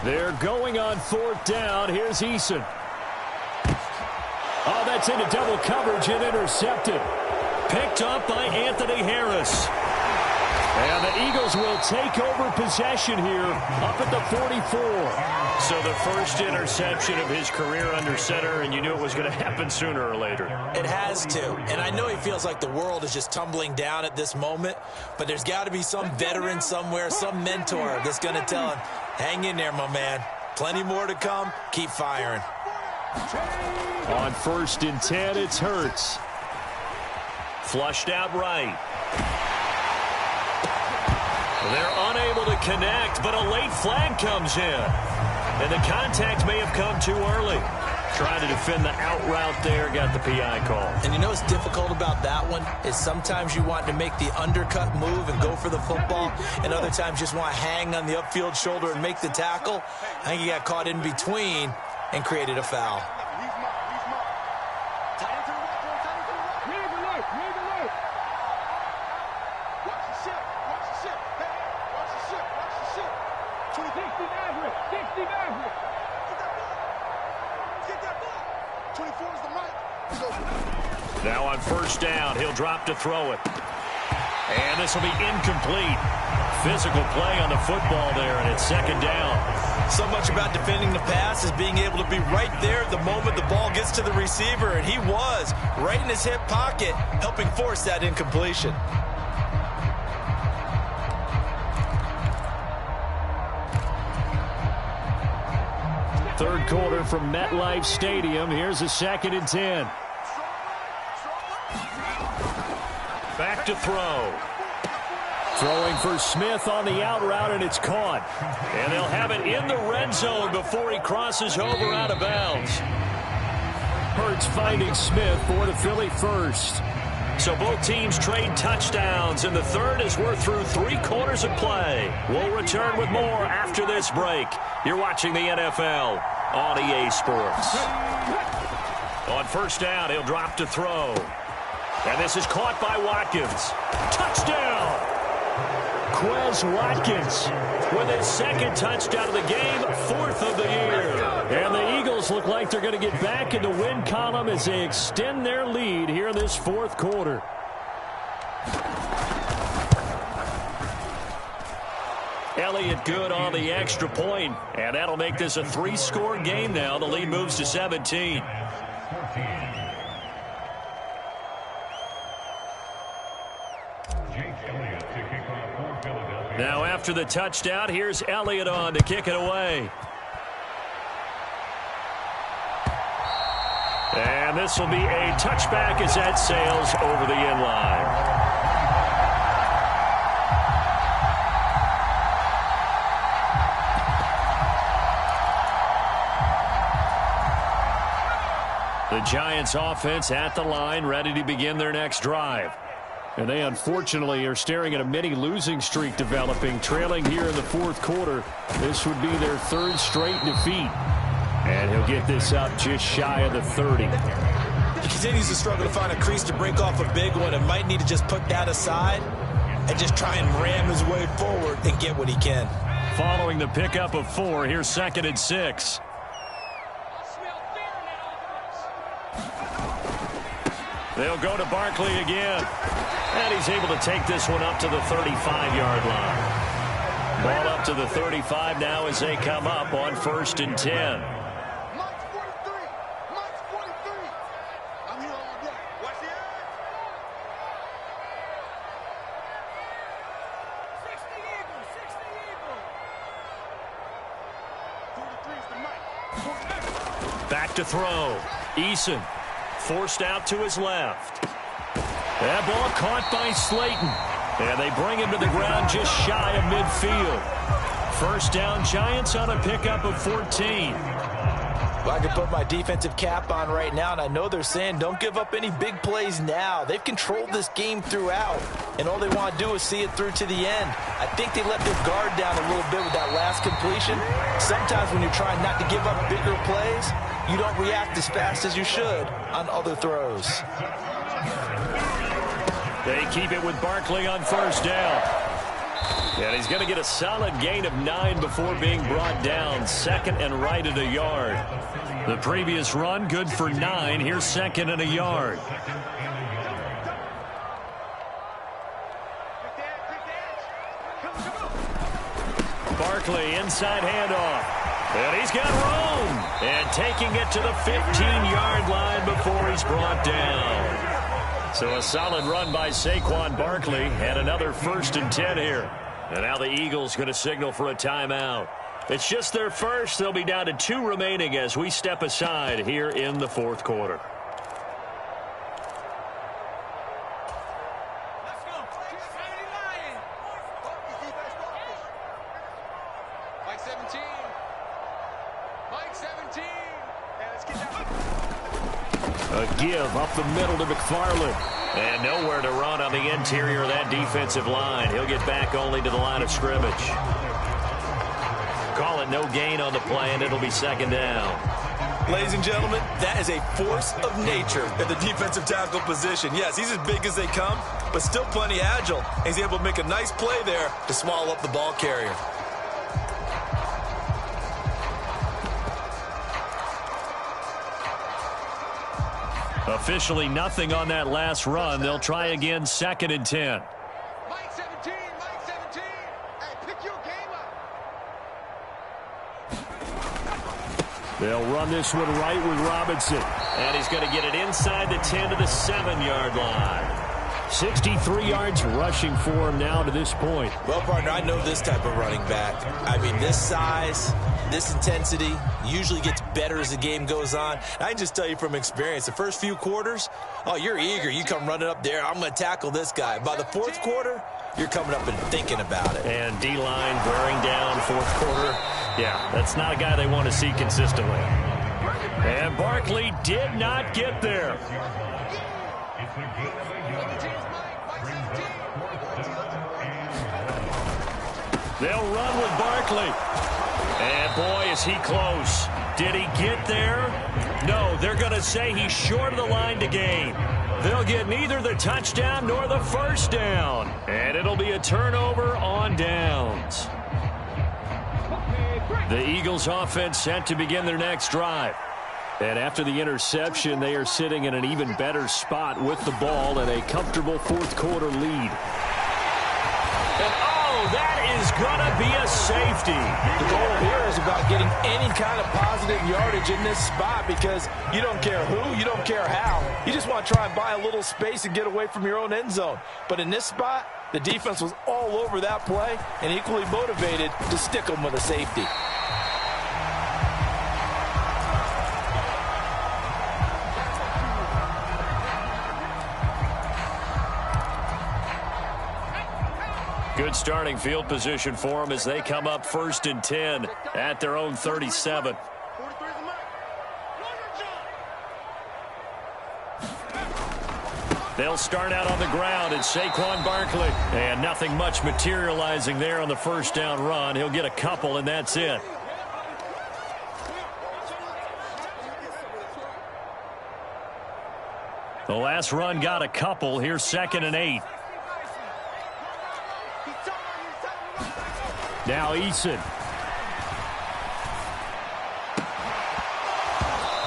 They're going on 4th down. Here's Eason. Oh, that's into double coverage and intercepted. Picked up by Anthony Harris. And the Eagles will take over possession here up at the 44. So the first interception of his career under center, and you knew it was going to happen sooner or later. It has to. And I know he feels like the world is just tumbling down at this moment, but there's got to be some veteran somewhere, some mentor that's going to tell him, hang in there, my man. Plenty more to come. Keep firing. On 1st and 10, it's Hurts. Flushed out right. They're unable to connect, but a late flag comes in. And the contact may have come too early. Trying to defend the out route there, got the PI call. And you know what's difficult about that one is sometimes you want to make the undercut move and go for the football, and other times you just want to hang on the upfield shoulder and make the tackle. I think he got caught in between and created a foul. Now on first down, he'll drop to throw it. And this will be incomplete. Physical play on the football there, and it's second down. So much about defending the pass is being able to be right there the moment the ball gets to the receiver, and he was right in his hip pocket, helping force that incompletion. Third quarter from MetLife Stadium. Here's a 2nd and 10. Back to throw. Throwing for Smith on the out route, and it's caught. And they'll have it in the red zone before he crosses over out of bounds. Hurts finding Smith for the Philly first. So both teams trade touchdowns in the third as we're through 3 quarters of play. We'll return with more after this break. You're watching the NFL on EA Sports. On first down, he'll drop to throw. And this is caught by Watkins. Touchdown! Quez Watkins with his 2nd touchdown of the game, 4th of the year. And the Eagles look like they're going to get back in the win column as they extend their lead here in this 4th quarter. Elliott good on the extra point, and that'll make this a 3-score game now. The lead moves to 17. Now after the touchdown, here's Elliott on to kick it away. And this will be a touchback as that sails over the end line. The Giants offense at the line, ready to begin their next drive. And they unfortunately are staring at a mini losing streak developing, trailing here in the 4th quarter. This would be their 3rd straight defeat. And he'll get this up just shy of the 30. He continues to struggle to find a crease to break off a big one and might need to just put that aside and just try and ram his way forward and get what he can. Following the pickup of 4, here's 2nd and 6. They'll go to Barkley again. And he's able to take this one up to the 35-yard line. Ball up to the 35 now as they come up on 1st and 10. Back to throw. Eason forced out to his left. That ball caught by Slayton. And they bring him to the ground just shy of midfield. First down, Giants on a pickup of 14. Well, I can put my defensive cap on right now, and I know they're saying don't give up any big plays now. They've controlled this game throughout, and all they want to do is see it through to the end. I think they let their guard down a little bit with that last completion. Sometimes when you're trying not to give up bigger plays, you don't react as fast as you should on other throws. They keep it with Barkley on first down. And he's going to get a solid gain of 9 before being brought down. 2nd and right at a yard. The previous run, good for 9. Here's 2nd and a yard. Barkley, inside handoff. And he's got room. And taking it to the 15-yard line before he's brought down. So a solid run by Saquon Barkley, and another 1st and 10 here. And now the Eagles going to signal for a timeout. It's just their first. They'll be down to 2 remaining as we step aside here in the 4th quarter. Let's go. Mike 17. Mike 17. And let's get that. A give up the middle to McFarland. And nowhere to run on the interior of that defensive line. He'll get back only to the line of scrimmage. Call it no gain on the play, and it'll be second down. Ladies and gentlemen, that is a force of nature at the defensive tackle position. Yes, he's as big as they come, but still plenty agile. He's able to make a nice play there to swallow up the ball carrier. Officially nothing on that last run. They'll try again, 2nd and 10. Mike 17, Mike 17. Hey, pick your game up. They'll run this one right with Robinson. And he's going to get it inside the 10 to the 7-yard line. 63 yards rushing for him now to this point. Well, partner, I know this type of running back. I mean, this size, this intensity usually gets better as the game goes on. I can just tell you from experience, the first few quarters, oh, you're eager. You come running up there, I'm going to tackle this guy. By the fourth quarter, you're coming up and thinking about it. And D-line wearing down fourth quarter. Yeah, that's not a guy they want to see consistently. And Barkley did not get there. They'll run with Barkley. And boy, is he close. Did he get there? No, they're going to say he's short of the line to gain. They'll get neither the touchdown nor the first down. And it'll be a turnover on downs. The Eagles offense set to begin their next drive. And after the interception, they are sitting in an even better spot with the ball and a comfortable fourth quarter lead. And that is going to be a safety. The goal here is about getting any kind of positive yardage in this spot because you don't care who, you don't care how. You just want to try and buy a little space and get away from your own end zone. But in this spot, the defense was all over that play and equally motivated to stick them with a safety. Good starting field position for them as they come up 1st and 10 at their own 37. They'll start out on the ground. It's Saquon Barkley. And nothing much materializing there on the first down run. He'll get a couple, and that's it. The last run got a couple. Here's 2nd and 8. Now Eason.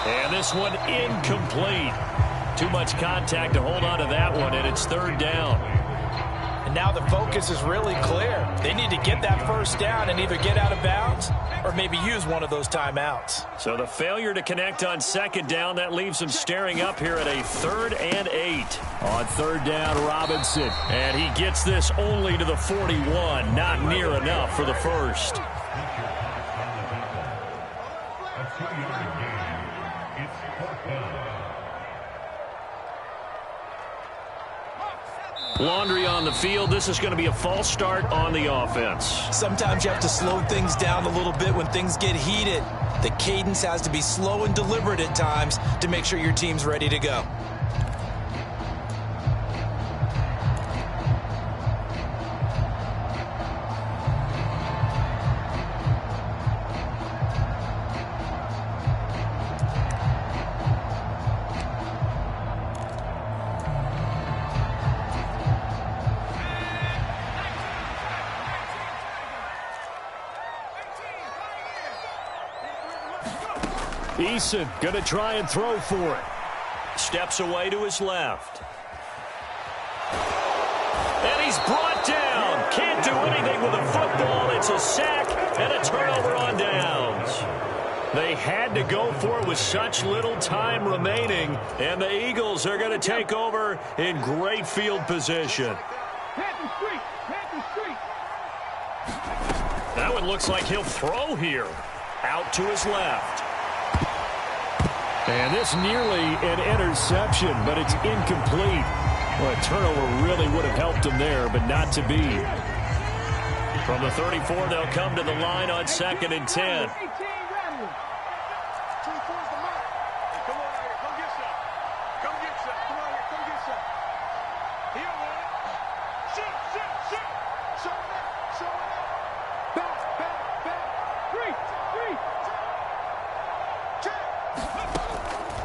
And this one incomplete. Too much contact to hold on to that one, and it's 3rd down. And now the focus is really clear. They need to get that first down and either get out of bounds or maybe use one of those timeouts. So the failure to connect on 2nd down, that leaves them staring up here at a 3rd and 8. On 3rd down, Robinson. And he gets this only to the 41. Not near enough for the first. Laundry on the field. This is going to be a false start on the offense. Sometimes you have to slow things down a little bit when things get heated. The cadence has to be slow and deliberate at times to make sure your team's ready to go. Eason going to try and throw for it. Steps away to his left. And he's brought down. Can't do anything with a football. It's a sack and a turnover on downs. They had to go for it with such little time remaining. And the Eagles are going to take over in great field position. That one looks like he'll throw here. Out to his left. And this nearly an interception, but it's incomplete. Well, a turnover really would have helped him there, but not to be. From the 34, they'll come to the line on 2nd and 10.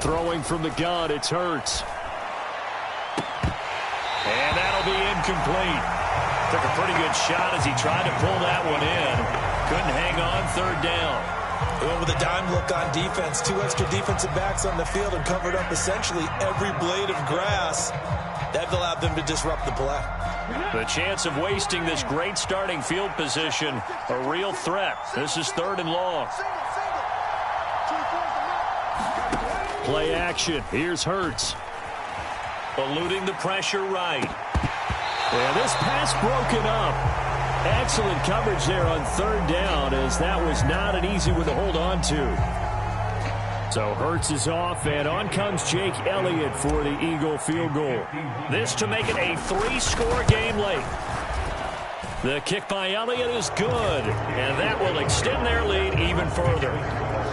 Throwing from the gun, it's Hurts. And that'll be incomplete. Took a pretty good shot as he tried to pull that one in. Couldn't hang on, third down. With a dime look on defense, 2 extra defensive backs on the field and covered up essentially every blade of grass. That allowed them to disrupt the play. The chance of wasting this great starting field position, a real threat. This is 3rd and long. Play action. Here's Hurts. Eluding the pressure right. And this pass broken up. Excellent coverage there on 3rd down, as that was not an easy one to hold on to. So Hurts is off, and on comes Jake Elliott for the Eagle field goal. This to make it a 3-score game late. The kick by Elliott is good, and that will extend their lead even further.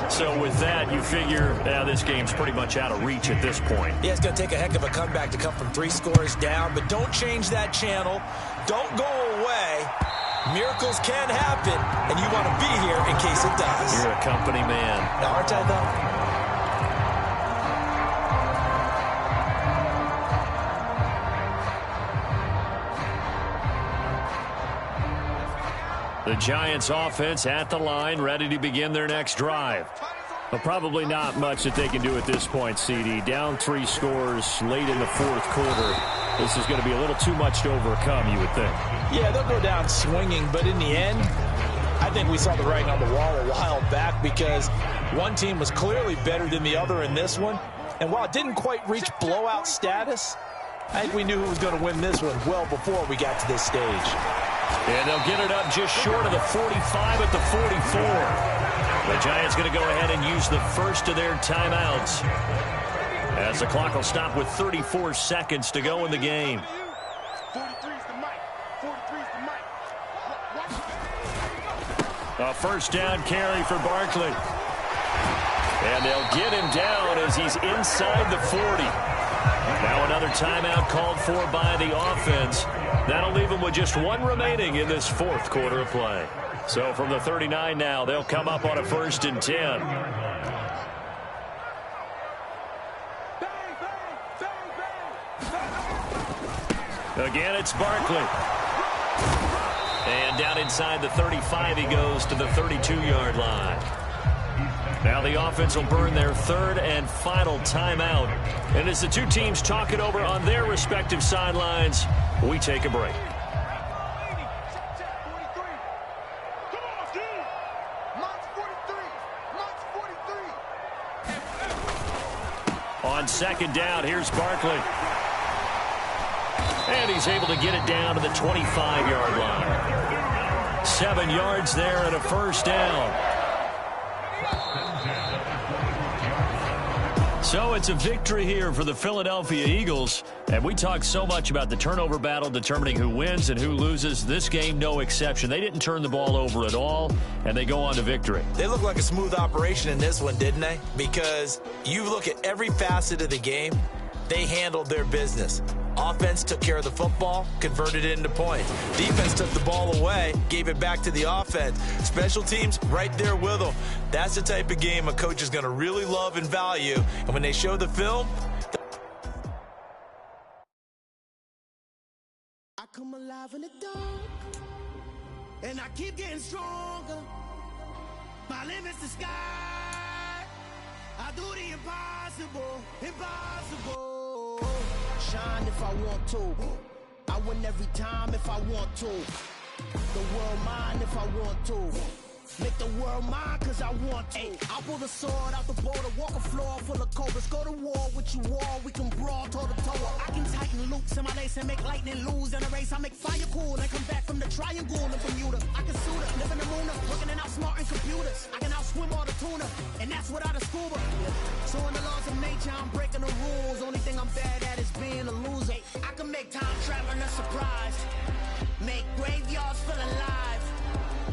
So with that, you figure this game's pretty much out of reach at this point. Yeah, it's going to take a heck of a comeback to come from 3 scores down, but don't change that channel. Don't go away. Miracles can happen, and you want to be here in case it does. You're a company man. Aren't I, though? The Giants offense at the line, ready to begin their next drive. Well, probably not much that they can do at this point, CD. Down 3 scores late in the 4th quarter. This is going to be a little too much to overcome, you would think. Yeah, they'll go down swinging, but in the end, I think we saw the writing on the wall a while back because one team was clearly better than the other in this one. And while it didn't quite reach blowout status, I think we knew who was going to win this one well before we got to this stage. And they'll get it up just short of the 45 at the 44. The Giants going to go ahead and use the first of their timeouts, as the clock will stop with 34 seconds to go in the game. 43's the mic. 43's the mic. A first down carry for Barkley. And they'll get him down as he's inside the 40. Now another timeout called for by the offense. That'll leave them with just 1 remaining in this 4th quarter of play. So from the 39 now, they'll come up on a 1st and 10. Again, it's Barkley. And down inside the 35, he goes to the 32-yard line. Now the offense will burn their 3rd and final timeout. And as the two teams talk it over on their respective sidelines, we take a break. On 2nd down, here's Barkley. And he's able to get it down to the 25-yard line. 7 yards there and a first down. So it's a victory here for the Philadelphia Eagles. And we talk so much about the turnover battle determining who wins and who loses. This game, no exception. They didn't turn the ball over at all, and they go on to victory. They look like a smooth operation in this one, didn't they? Because you look at every facet of the game, they handled their business. Offense took care of the football, converted it into points. Defense took the ball away, gave it back to the offense. Special teams right there with them. That's the type of game a coach is going to really love and value. And when they show the film, I come alive in the dark, and I keep getting stronger. My limit's the sky. I do the impossible, impossible. Shine if I want to. I win every time if I want to. The world mine if I want to. Make the world mine cause I want to. I pull the sword out the border, walk a floor full of cobras. Go to war with you all, we can brawl toe to toe. I can tighten loops in my lace and make lightning lose in a race. I make fire cool and come back from the triangle in Bermuda. I can suit it, live in the moon, working and outsmarting computers. I can outswim all the tuna, and that's without a scuba. So in the laws of nature, I'm breaking the rules. Only thing I'm bad at is being a loser. I can make time traveling a surprise. Make graveyards feel alive.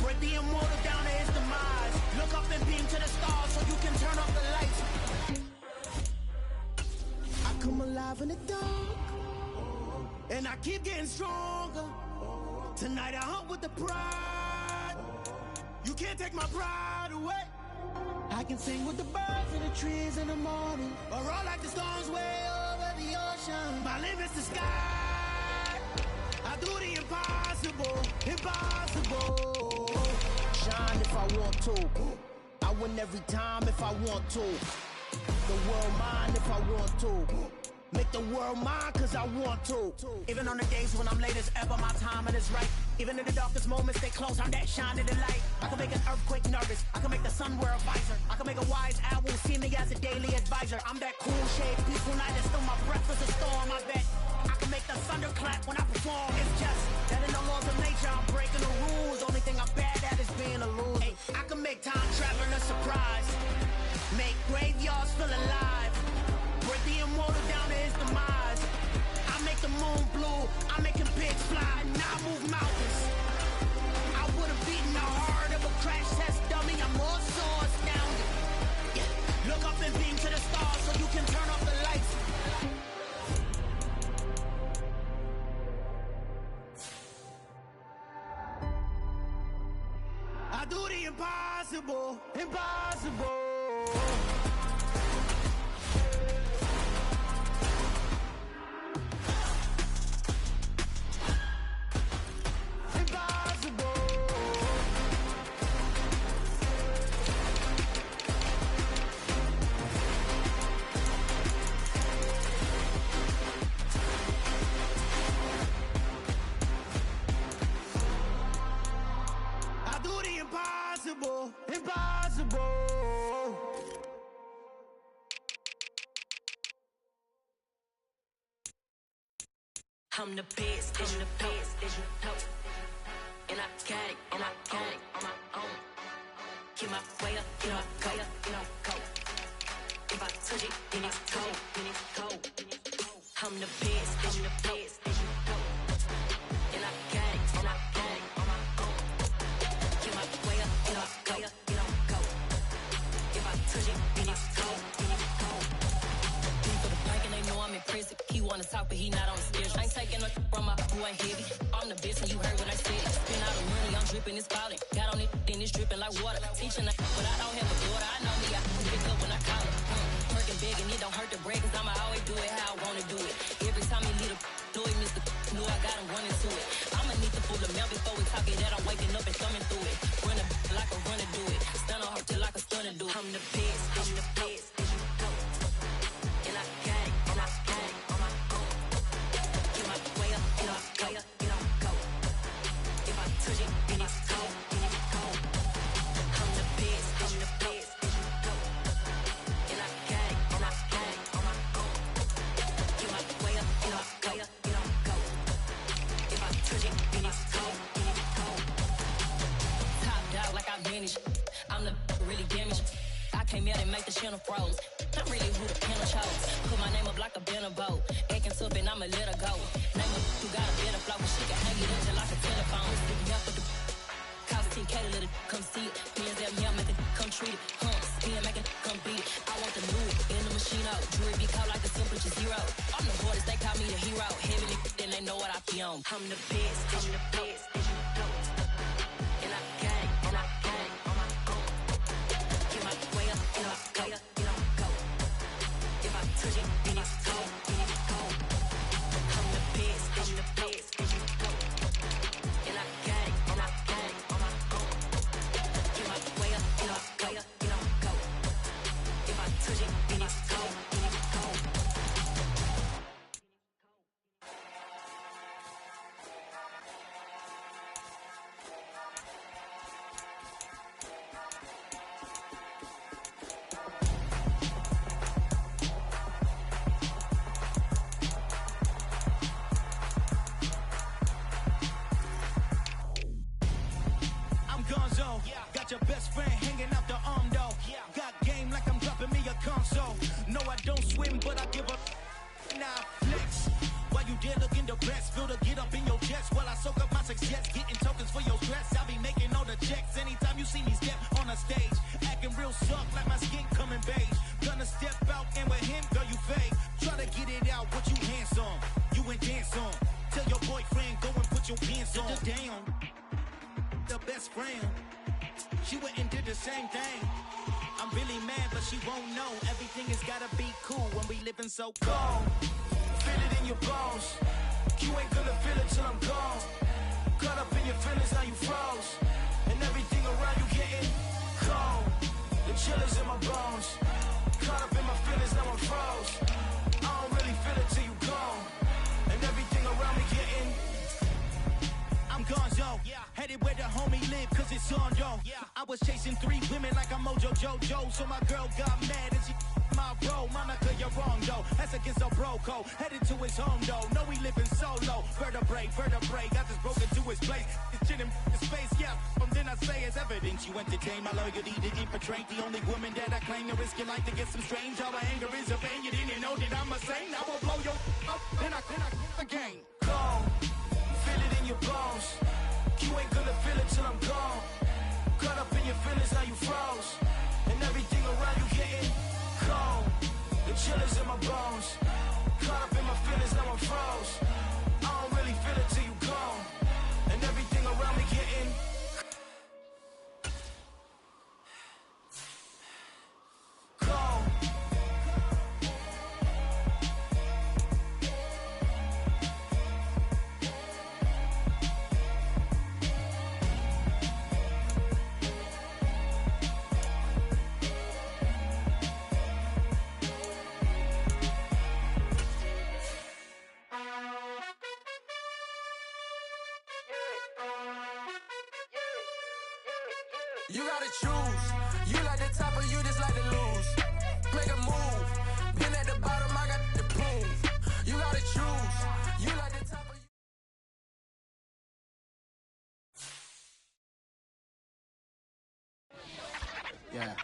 Break the immortal down to his demise. Look up and beam to the stars so you can turn off the lights. I come alive in the dark, and I keep getting stronger. Tonight I hunt with the pride. You can't take my pride away. I I can sing with the birds and the trees in the morning, or roll like the storms way over the ocean. My limit's the sky. I do the impossible, impossible. Shine if I want to. I win every time if I want to. The world mine if I want to. Make the world mine cause I want to. Even on the days when I'm late as ever, my timing is right. Even in the darkest moments, they close, I'm that shining the light. I can make an earthquake nervous, I can make the sun wear a visor. I can make a wise owl see me as a daily advisor. I'm that cool shade, peaceful night, and still my breath is a storm, I bet. I can make the thunder clap when I perform. It's just that in the laws of nature, I'm breaking the rules. Only thing I'm bad at is being a loser. Hey, I can make time traveling a surprise. Make graveyards feel alive. Break the immortal down to his demise. I make the moon blue, I'm making pigs fly, and I move mountains. I would've beaten the heart of a crash test dummy, I'm more so astounded. Yeah. Look up and beam to the stars so you can turn off the lights. I do the impossible, impossible. Impossible, impossible. I'm the best, I'm the best, as you know. And I got it, and I got it on my own. Get my way up, get my way up, get my go. If I touch it, then it's cold, then it's cold. I'm the best, I'm the best, as you know. And I got it, and I got it on my own. Get my way up, get my way up, get my go. If I touch it, then it's cold, then it's cold. For the plank and they know I'm impressive. He wanna talk, but he not on the schedule. I ain't taking no from my boy heavy. I'm the best and you heard what I said. Spend all the money, I'm dripping, it's falling. Got on it, then it's dripping like water. Teaching but I don't have a daughter. I know me, I can pick up when I call her. Working big and it don't hurt to break, cause I'ma always do it how I wanna do it. Every time he leave know he missed the know I got him running to it. I'ma need to pull the milk before we talk it that I'm waking up and thumbing through it. Run a like a runner do it. Stun on her till like a stunner do it. I'm the best, I'm the best. And I got it, and I got it on my own. Get my way up, get my way up, get my go. If I touch it, then it's cold, then it's cold. I'm the best, I'm the best. And I got it, and I got it on my own. Get my way up, get my way up, get my go. If I touch it, then it's cold, then it's cold. Top dog like I vanished. I'm the really damaged. I came out and make the channel froze. I'm really who the panel chose. Put my name up like a banner boat. Acting tough and I'ma let her go. Name her who got a better flow. She can hang it up just like a telephone. Stick me up with the cost 10K to let it come see it. Hands at me, I make it come treat it. Spin, make it come beat it. I want the new in the machine out. Jewelry be cold like the temperature zero. I'm the hardest, they call me the hero. Heavy then they know what I be on. I'm the best, I'm the best. And I got it, and I got it on my own. Get my way up, get my way up, get my go. If I touch it, then it's cold, then it's cold. I'm the best, I'm the best. And I got it, and I got it on my own. Get my way up, get my way up, get my go. If I touch it, then it's cold, then it's cold. I'm gonzo. Got your best friend hanging out the arm though. Got game like I'm dropping me a console. No, I don't swim, but I give a nah flex. While you there looking the best, feel the get up in your chest while I soak up my success, getting tokens for your stress. I be making all the checks anytime you see me step on a stage, acting real soft like my skin coming beige. Gonna step out and with him, girl, you fake. Try to get it out, what you handsome, you ain't dance on. Tell your boyfriend go and put your pants on. Down, the best friend. she went and did the same thing. I'm really mad, but she won't know. Everything has gotta be cool when we living so cold. Feel it in your bones. You ain't gonna feel it till I'm gone. Caught up in your feelings, now you froze. And everything around you getting cold. The chill is in my bones. Caught up in my feelings, now I'm froze. I don't really feel it till you gone. And everything around me getting I'm gonzo, headed where the homie live, cause it's on, yo. I was chasing 3 women like I'm Mojo Jojo, so my girl got mad and she my bro. Monica, you're wrong, though. That's against a bro code. Headed to his home, though. No, we living solo. Vertebrae, got this broken to his place. This shit in his face, yeah. Then I say it's evidence you entertain my loyalty to infiltrate. The only woman that I claim to risk your life to get some strange. All my anger is a pain. You didn't know that I'm a saint. I will blow your up, then I again. Gone. Feel it in your bones. You ain't gonna feel it till I'm gone. Caught up in your feelings, now you froze. And everything around you getting cold. The chill is in my bones. Caught up in my feelings, now I'm froze. I don't really feel it till you gone. And everything around me getting cold. You gotta choose. You like the top or you just like to lose. Make a move. Been at the bottom, I got the proof. You gotta choose. You like the top or you. Yeah.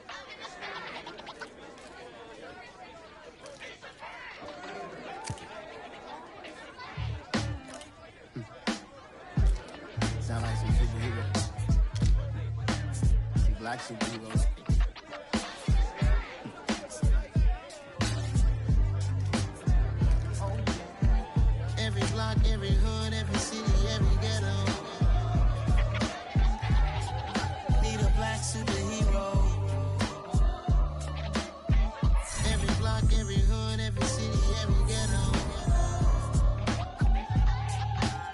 Sound like some superheroes. Some black superheroes. Every block, every hood, every city, every ghetto. Need a black superhero. Every block, every hood, every city, every ghetto.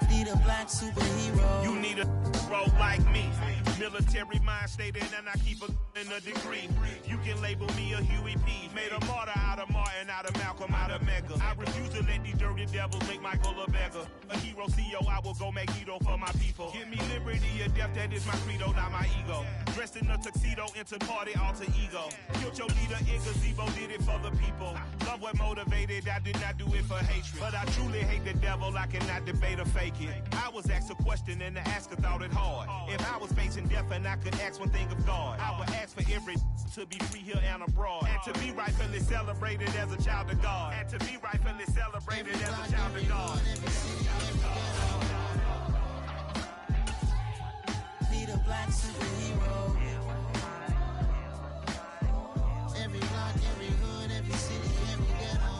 Need a black superhero. You need a bro like me. Military mind stated, and I keep in a degree. You can label me a Huey P. Made a martyr out of Martin, out of Malcolm, out of Mega. I refuse to let these dirty devils make Michael a beggar. A hero CEO, I will go Magneto for my people. Give me liberty or death, that is my credo, not my ego. Dressed in a tuxedo, into party, alter ego. Killed your leader in gazebo, did it for the people. Love what motivated, I did not do it for hatred. But I truly hate the devil, I cannot debate or fake it. I was asked a question and the asker thought it hard. If I was facing death and I could ask one thing of God, I would ask for every to be free here and abroad, and to be rightfully celebrated as a child of God, and to be rightfully celebrated as a child of God. Need a black superhero. Every block, every hood, every city, every ghetto.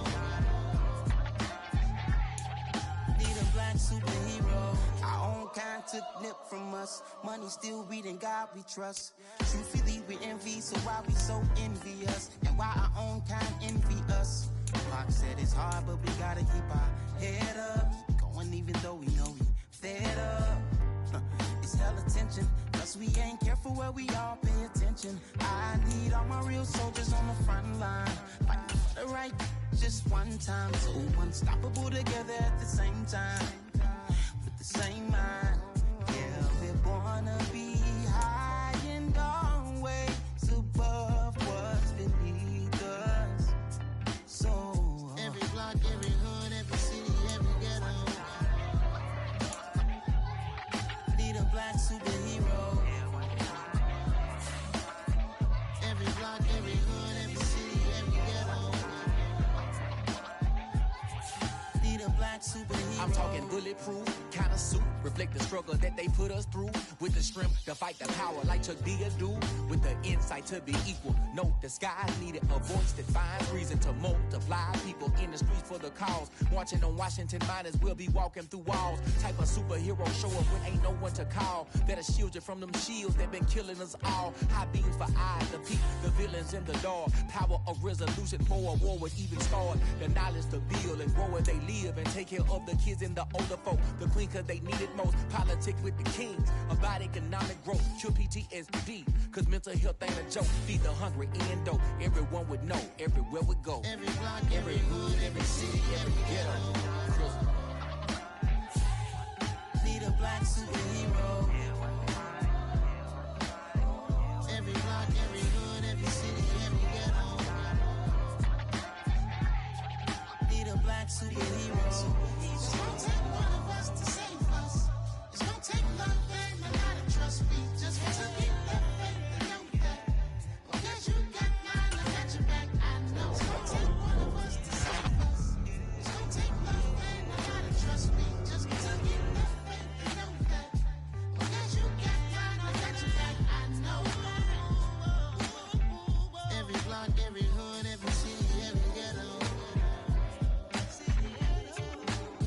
Need a black superhero. Our own kind took nip from us. Money still reading God we trust. Truthfully we envy, so why we so envious? And why our own kind envy us? Pac said it's hard, but we gotta keep our head up. Going even though we know we fed up. It's hell attention, cause we ain't careful where we all pay attention. I need all my real soldiers on the front line, fighting for the right just one time. So unstoppable together at the same time, with the same mind. Yeah, we're born to be high and always above what's beneath us. So every block, every hood, every city, every ghetto. Need a black superhero. Every block, every hood, every city, every ghetto. Need a black superhero. I'm talking bulletproof, kind of suit, reflect the struggle that they put us through. With the strength to fight the power like Chuck D do. With the insight to be equal, no disguise needed. A voice that finds reason to multiply. People in the streets for the cause. Marching on Washington miners, we'll be walking through walls. Type of superhero show up when ain't no one to call. That'll shield you from them shields that been killing us all. High beams for eyes to peek the villains in the dark. Power of resolution for a war would even start. The knowledge to build and grow where they live and take care of the kids and the older folk. The queen cause they need it most. Politics with the kings. About economic growth. Cure PTSD. Cause mental health ain't a joke. Feed the hungry and dope. Everyone would know. Everywhere we go. Every block, every hood, every city, every ghetto. Need a black superhero. Every block, every hood, every city, every ghetto. Need a black superhero. It's gonna take one of us to save us. It's gonna take love and a lot of trust. We just want to keep that faith and know that. Because you got mine, I got your back. I know it's gonna take one of us to save us. It's gonna take love and a lot of trust. We just want to keep that faith and know that. Because you got mine, I got your back. I know. Every block, every hood, every city, every ghetto.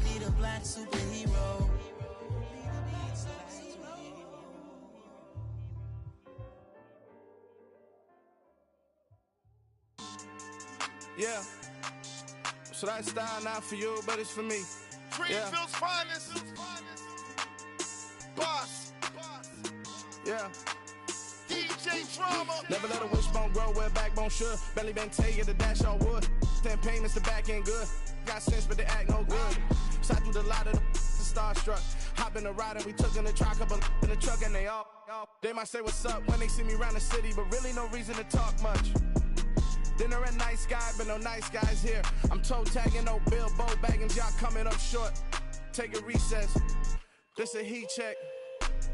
Need a black superhero. Yeah. So that style not for you, but it's for me. Greenfield's finest. Boss. Yeah. DJ Drama. Never let a wishbone grow where a backbone should. Belly been taking the dash on wood. 10 payments, the back end good. Got sense, but they act no good. So I threw the lot of the starstruck. Hop in the ride and we took in the truck, couple in the truck and they all. They might say what's up when they see me around the city, but really no reason to talk much. Dinner at nice guy, but no nice guys here. I'm toe tagging, no Bilbo bagging, y'all coming up short. Take a recess. This a heat check.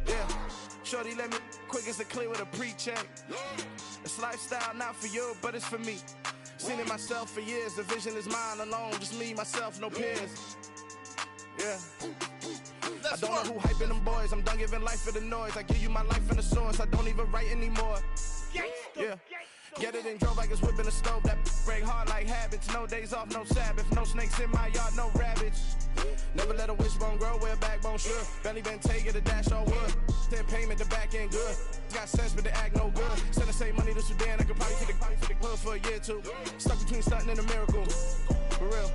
Yeah. Shorty let me quick as a clear with a pre-check. This lifestyle not for you, but it's for me. Seen it myself for years. The vision is mine alone. Just me, myself, no peers. Yeah. I don't know who hyping them boys. I'm done giving life for the noise. I give you my life in the source. I don't even write anymore. Yeah. Get it and drove like it's whipping the stove. That break hard like habits. No days off, no Sabbath. No snakes in my yard, no rabbits. Never let a wishbone grow where a backbone should. Belly been taking the dash on wood. 10 payment, the back end good. Got sense, but they act no good. Send the same money to Sudan. I could probably take the hood for a year or two. Stuck between stunting and a miracle. For real.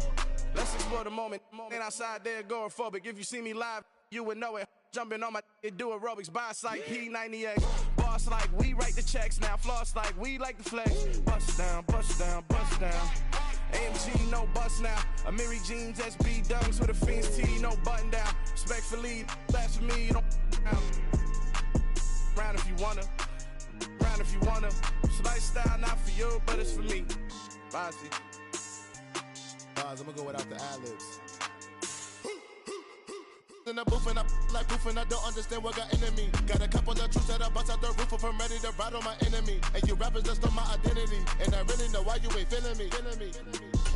Let's explore the moment. Ain't outside there agoraphobic. If you see me live, you would know it. Jumping on my do aerobics, buy like P90X. Boss like we write the checks now. Floss like we like the flex. Bust down, bust down, bust down. AMG, no bust now. Amiri jeans, SB dunks with a Fiends T, no button down. Respectfully, that's for me, you don't round if you wanna. Round if you wanna. So lifestyle not for you, but it's for me. Bozzy. I'm gonna go without the ad-libs. In the booth and I like proof and I don't understand what got into me. Got a couple of truths that I bust out the roof if I'm ready to ride on my enemy. And you rappers just on my identity. And I really know why you ain't feeling me.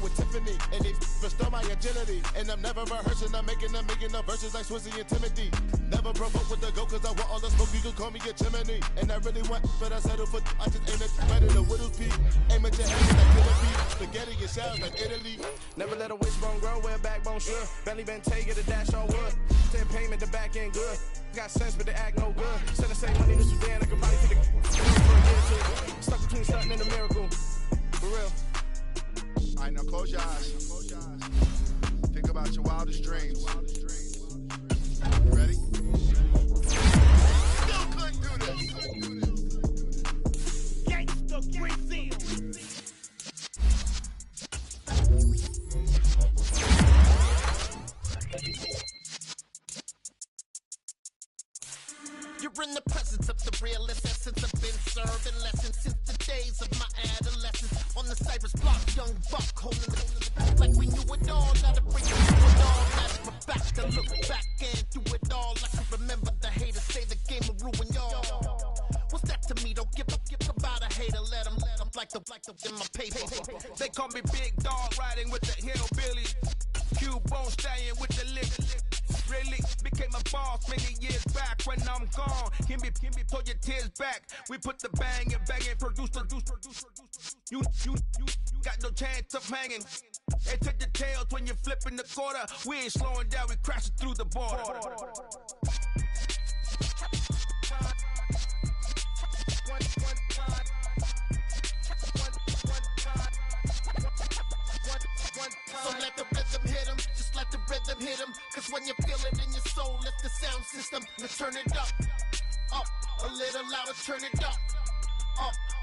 With Tiffany and they restore my agility. And I'm never rehearsing, I'm making them verses like Swizzy and Timothy. Never provoke with the go cause I want all the smoke, you can call me a chimney. And I really want, but I settle for, I just aim at better the Whittles Peak. Aim at your head like Killer Beef. Spaghetti and shells like Italy. Never let a wishbone grow where a backbone should. Belly been taking the dash on wood. 10 payment, the back end good. Got sense, but they act no good. Send the same money to Sudan, I could probably take the for a year or two. Stuck between stunting and a miracle. For real. All right, now close your eyes. Think about your wildest dreams. You ready? Still couldn't do this. Gangsta Brazil. You're in the presence of the realest essence. I've been serving lessons since the days of my adolescence. On the Cypress block, young buck holding it like we knew it all. Now to bring it to it all. Matter of fact, I look back and do it all. I can remember the haters say the game will ruin y'all. What's that to me? Don't give about a hater. Let them like the in my paper. They call me Big Dog, riding with the hillbillies. Cubone stallion with the lip. Really became a boss many years back. When I'm gone, can be pull your tears back. We put the bang and produce. You got no chance of hanging. They take the tails when you're flipping the quarter. We ain't slowing down, we crashing through the border. So let the rhythm hit him, just let the rhythm hit him. Cause when you feel it in your soul, lift the sound system. Let's turn it up, a little louder, turn it up.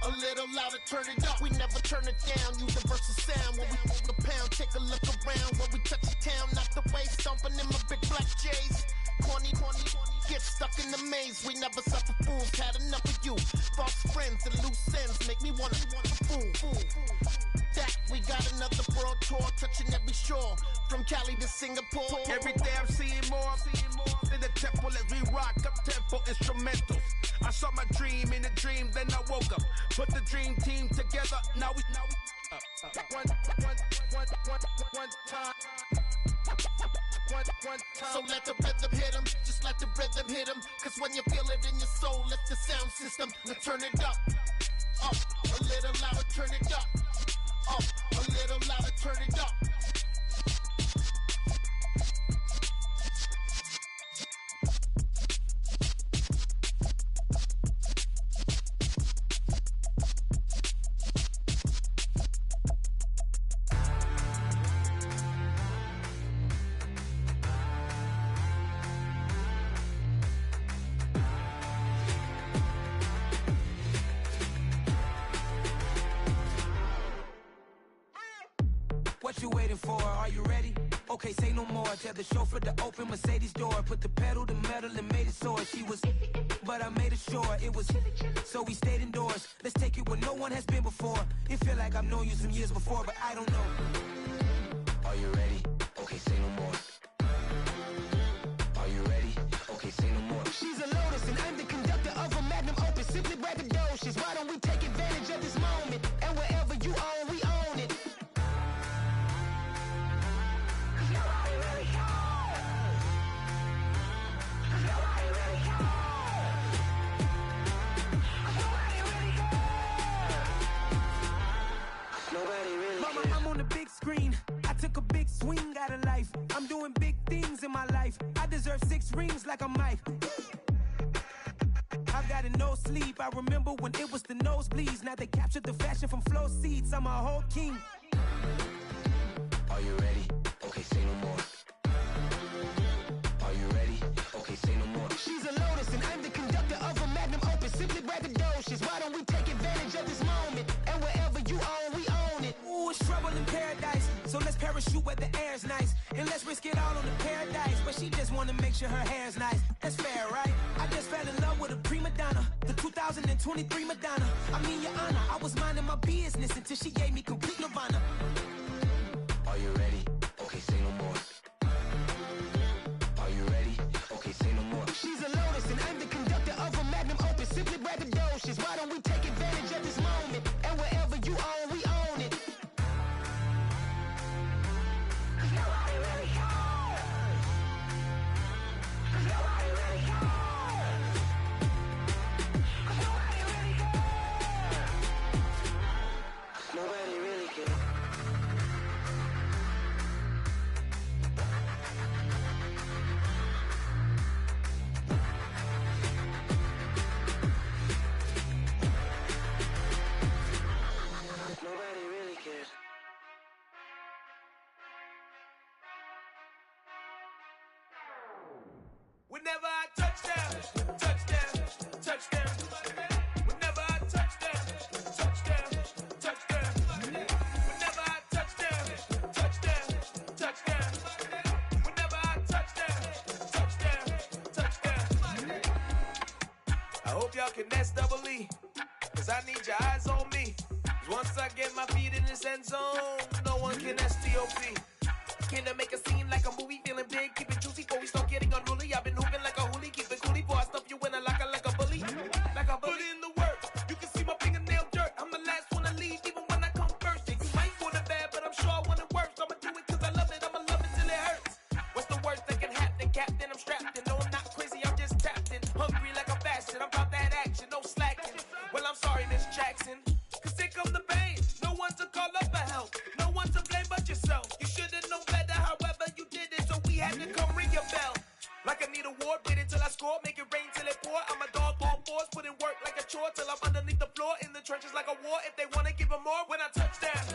A little louder, turn it up. We never turn it down, universal sound. When we move the pound, take a look around. When we touch the town, not the way, stomping in my big black J's. Corny, get stuck in the maze. We never suffer fools, had enough of you. False friends and loose ends make me wanna fool. That we got another world tour, touching every shore, from Cali to Singapore. Every day I'm seeing more in the temple as we rock up tempo instrumentals. I saw my dream in a dream, then I woke up. Put the dream team together, now we one time. So let the rhythm hit him, just let the rhythm hit him. Cause when you feel it in your soul, lift the sound system. Now turn it up, a little louder, turn it up, a little louder, turn it up. What you waiting for? Are you ready? Okay, say no more. Tell the chauffeur to open Mercedes door. Put the pedal to metal and made it soar. She was, but I made it sure it was. So we stayed indoors. Let's take it where no one has been before. It feel like I've known you some years before, but I don't know. Are you ready? Okay, say no more. Are you ready? Okay, say no more. She's a Lotus and I'm the conductor of a magnum opus. Simply braggadocious. Why don't we take advantage of this moment? And wherever you own, we own it. Mama, I'm on the big screen. I took a big swing out of life. I'm doing big things in my life. I deserve 6 rings like I'm Mike. I've got no sleep. I remember when it was the nosebleeds. Now they captured the fashion from flow seats. I'm a whole king. Are you ready? Okay, say no more. Are you ready? Okay, say no more. She's a Lotus and I'm the conductor of a magnum opus. Simply braggadocious. Why don't we take advantage of this moment? And wherever you own, we own it. Ooh, it's trouble in paradise. So let's parachute where the air's nice. And let's risk it all on the paradise. But she just wanna make sure her hair's nice. That's fair, right? I just fell in love with a prima donna. The 2023 Madonna. I mean, your honor, I was minding my business until she gave me complete nirvana. Are you ready? Okay, say no more. Are you ready? Okay, say no more. She's a Lotus and I'm the conductor of a magnum opus. Simply braggadocious. Why don't we take advantage of this moment? And wherever you own, we own it. Nobody really cares. Nobody really cares. Nobody really cares. Nobody really cares. Nobody really cares. Whenever I touchdown, touchdown, touchdown. Whenever I touchdown, touchdown, touchdown. Whenever I touchdown, touchdown, touchdown. Whenever I touchdown, touchdown, touchdown. I hope y'all can S-double-E, cause I need your eyes on me. Cause once I get my feet in this end zone, no one can S-T-O-P. Can I make a scene like a movie, feeling big, keep it juicy before we start getting unruly. I've been hooping like a hoolie, keep it coolie before I stuff you in a locker like a bully. Like a bully. Put in the work, you can see my fingernail dirt. I'm the last one to leave, even when I come first. You might want it bad, but I'm sure I want it worse. I'ma do it cause I love it, I'ma love it till it relaxing. Cause here come the pain. No one to call up for help. No one to blame but yourself. You should've known better, however you did it. So we had to come ring your bell. Like I need a war, beat it till I score. Make it rain till it pour. I'm a dog on fours, put in work like a chore. Till I'm underneath the floor, in the trenches like a war. If they wanna give them more, when I touch down.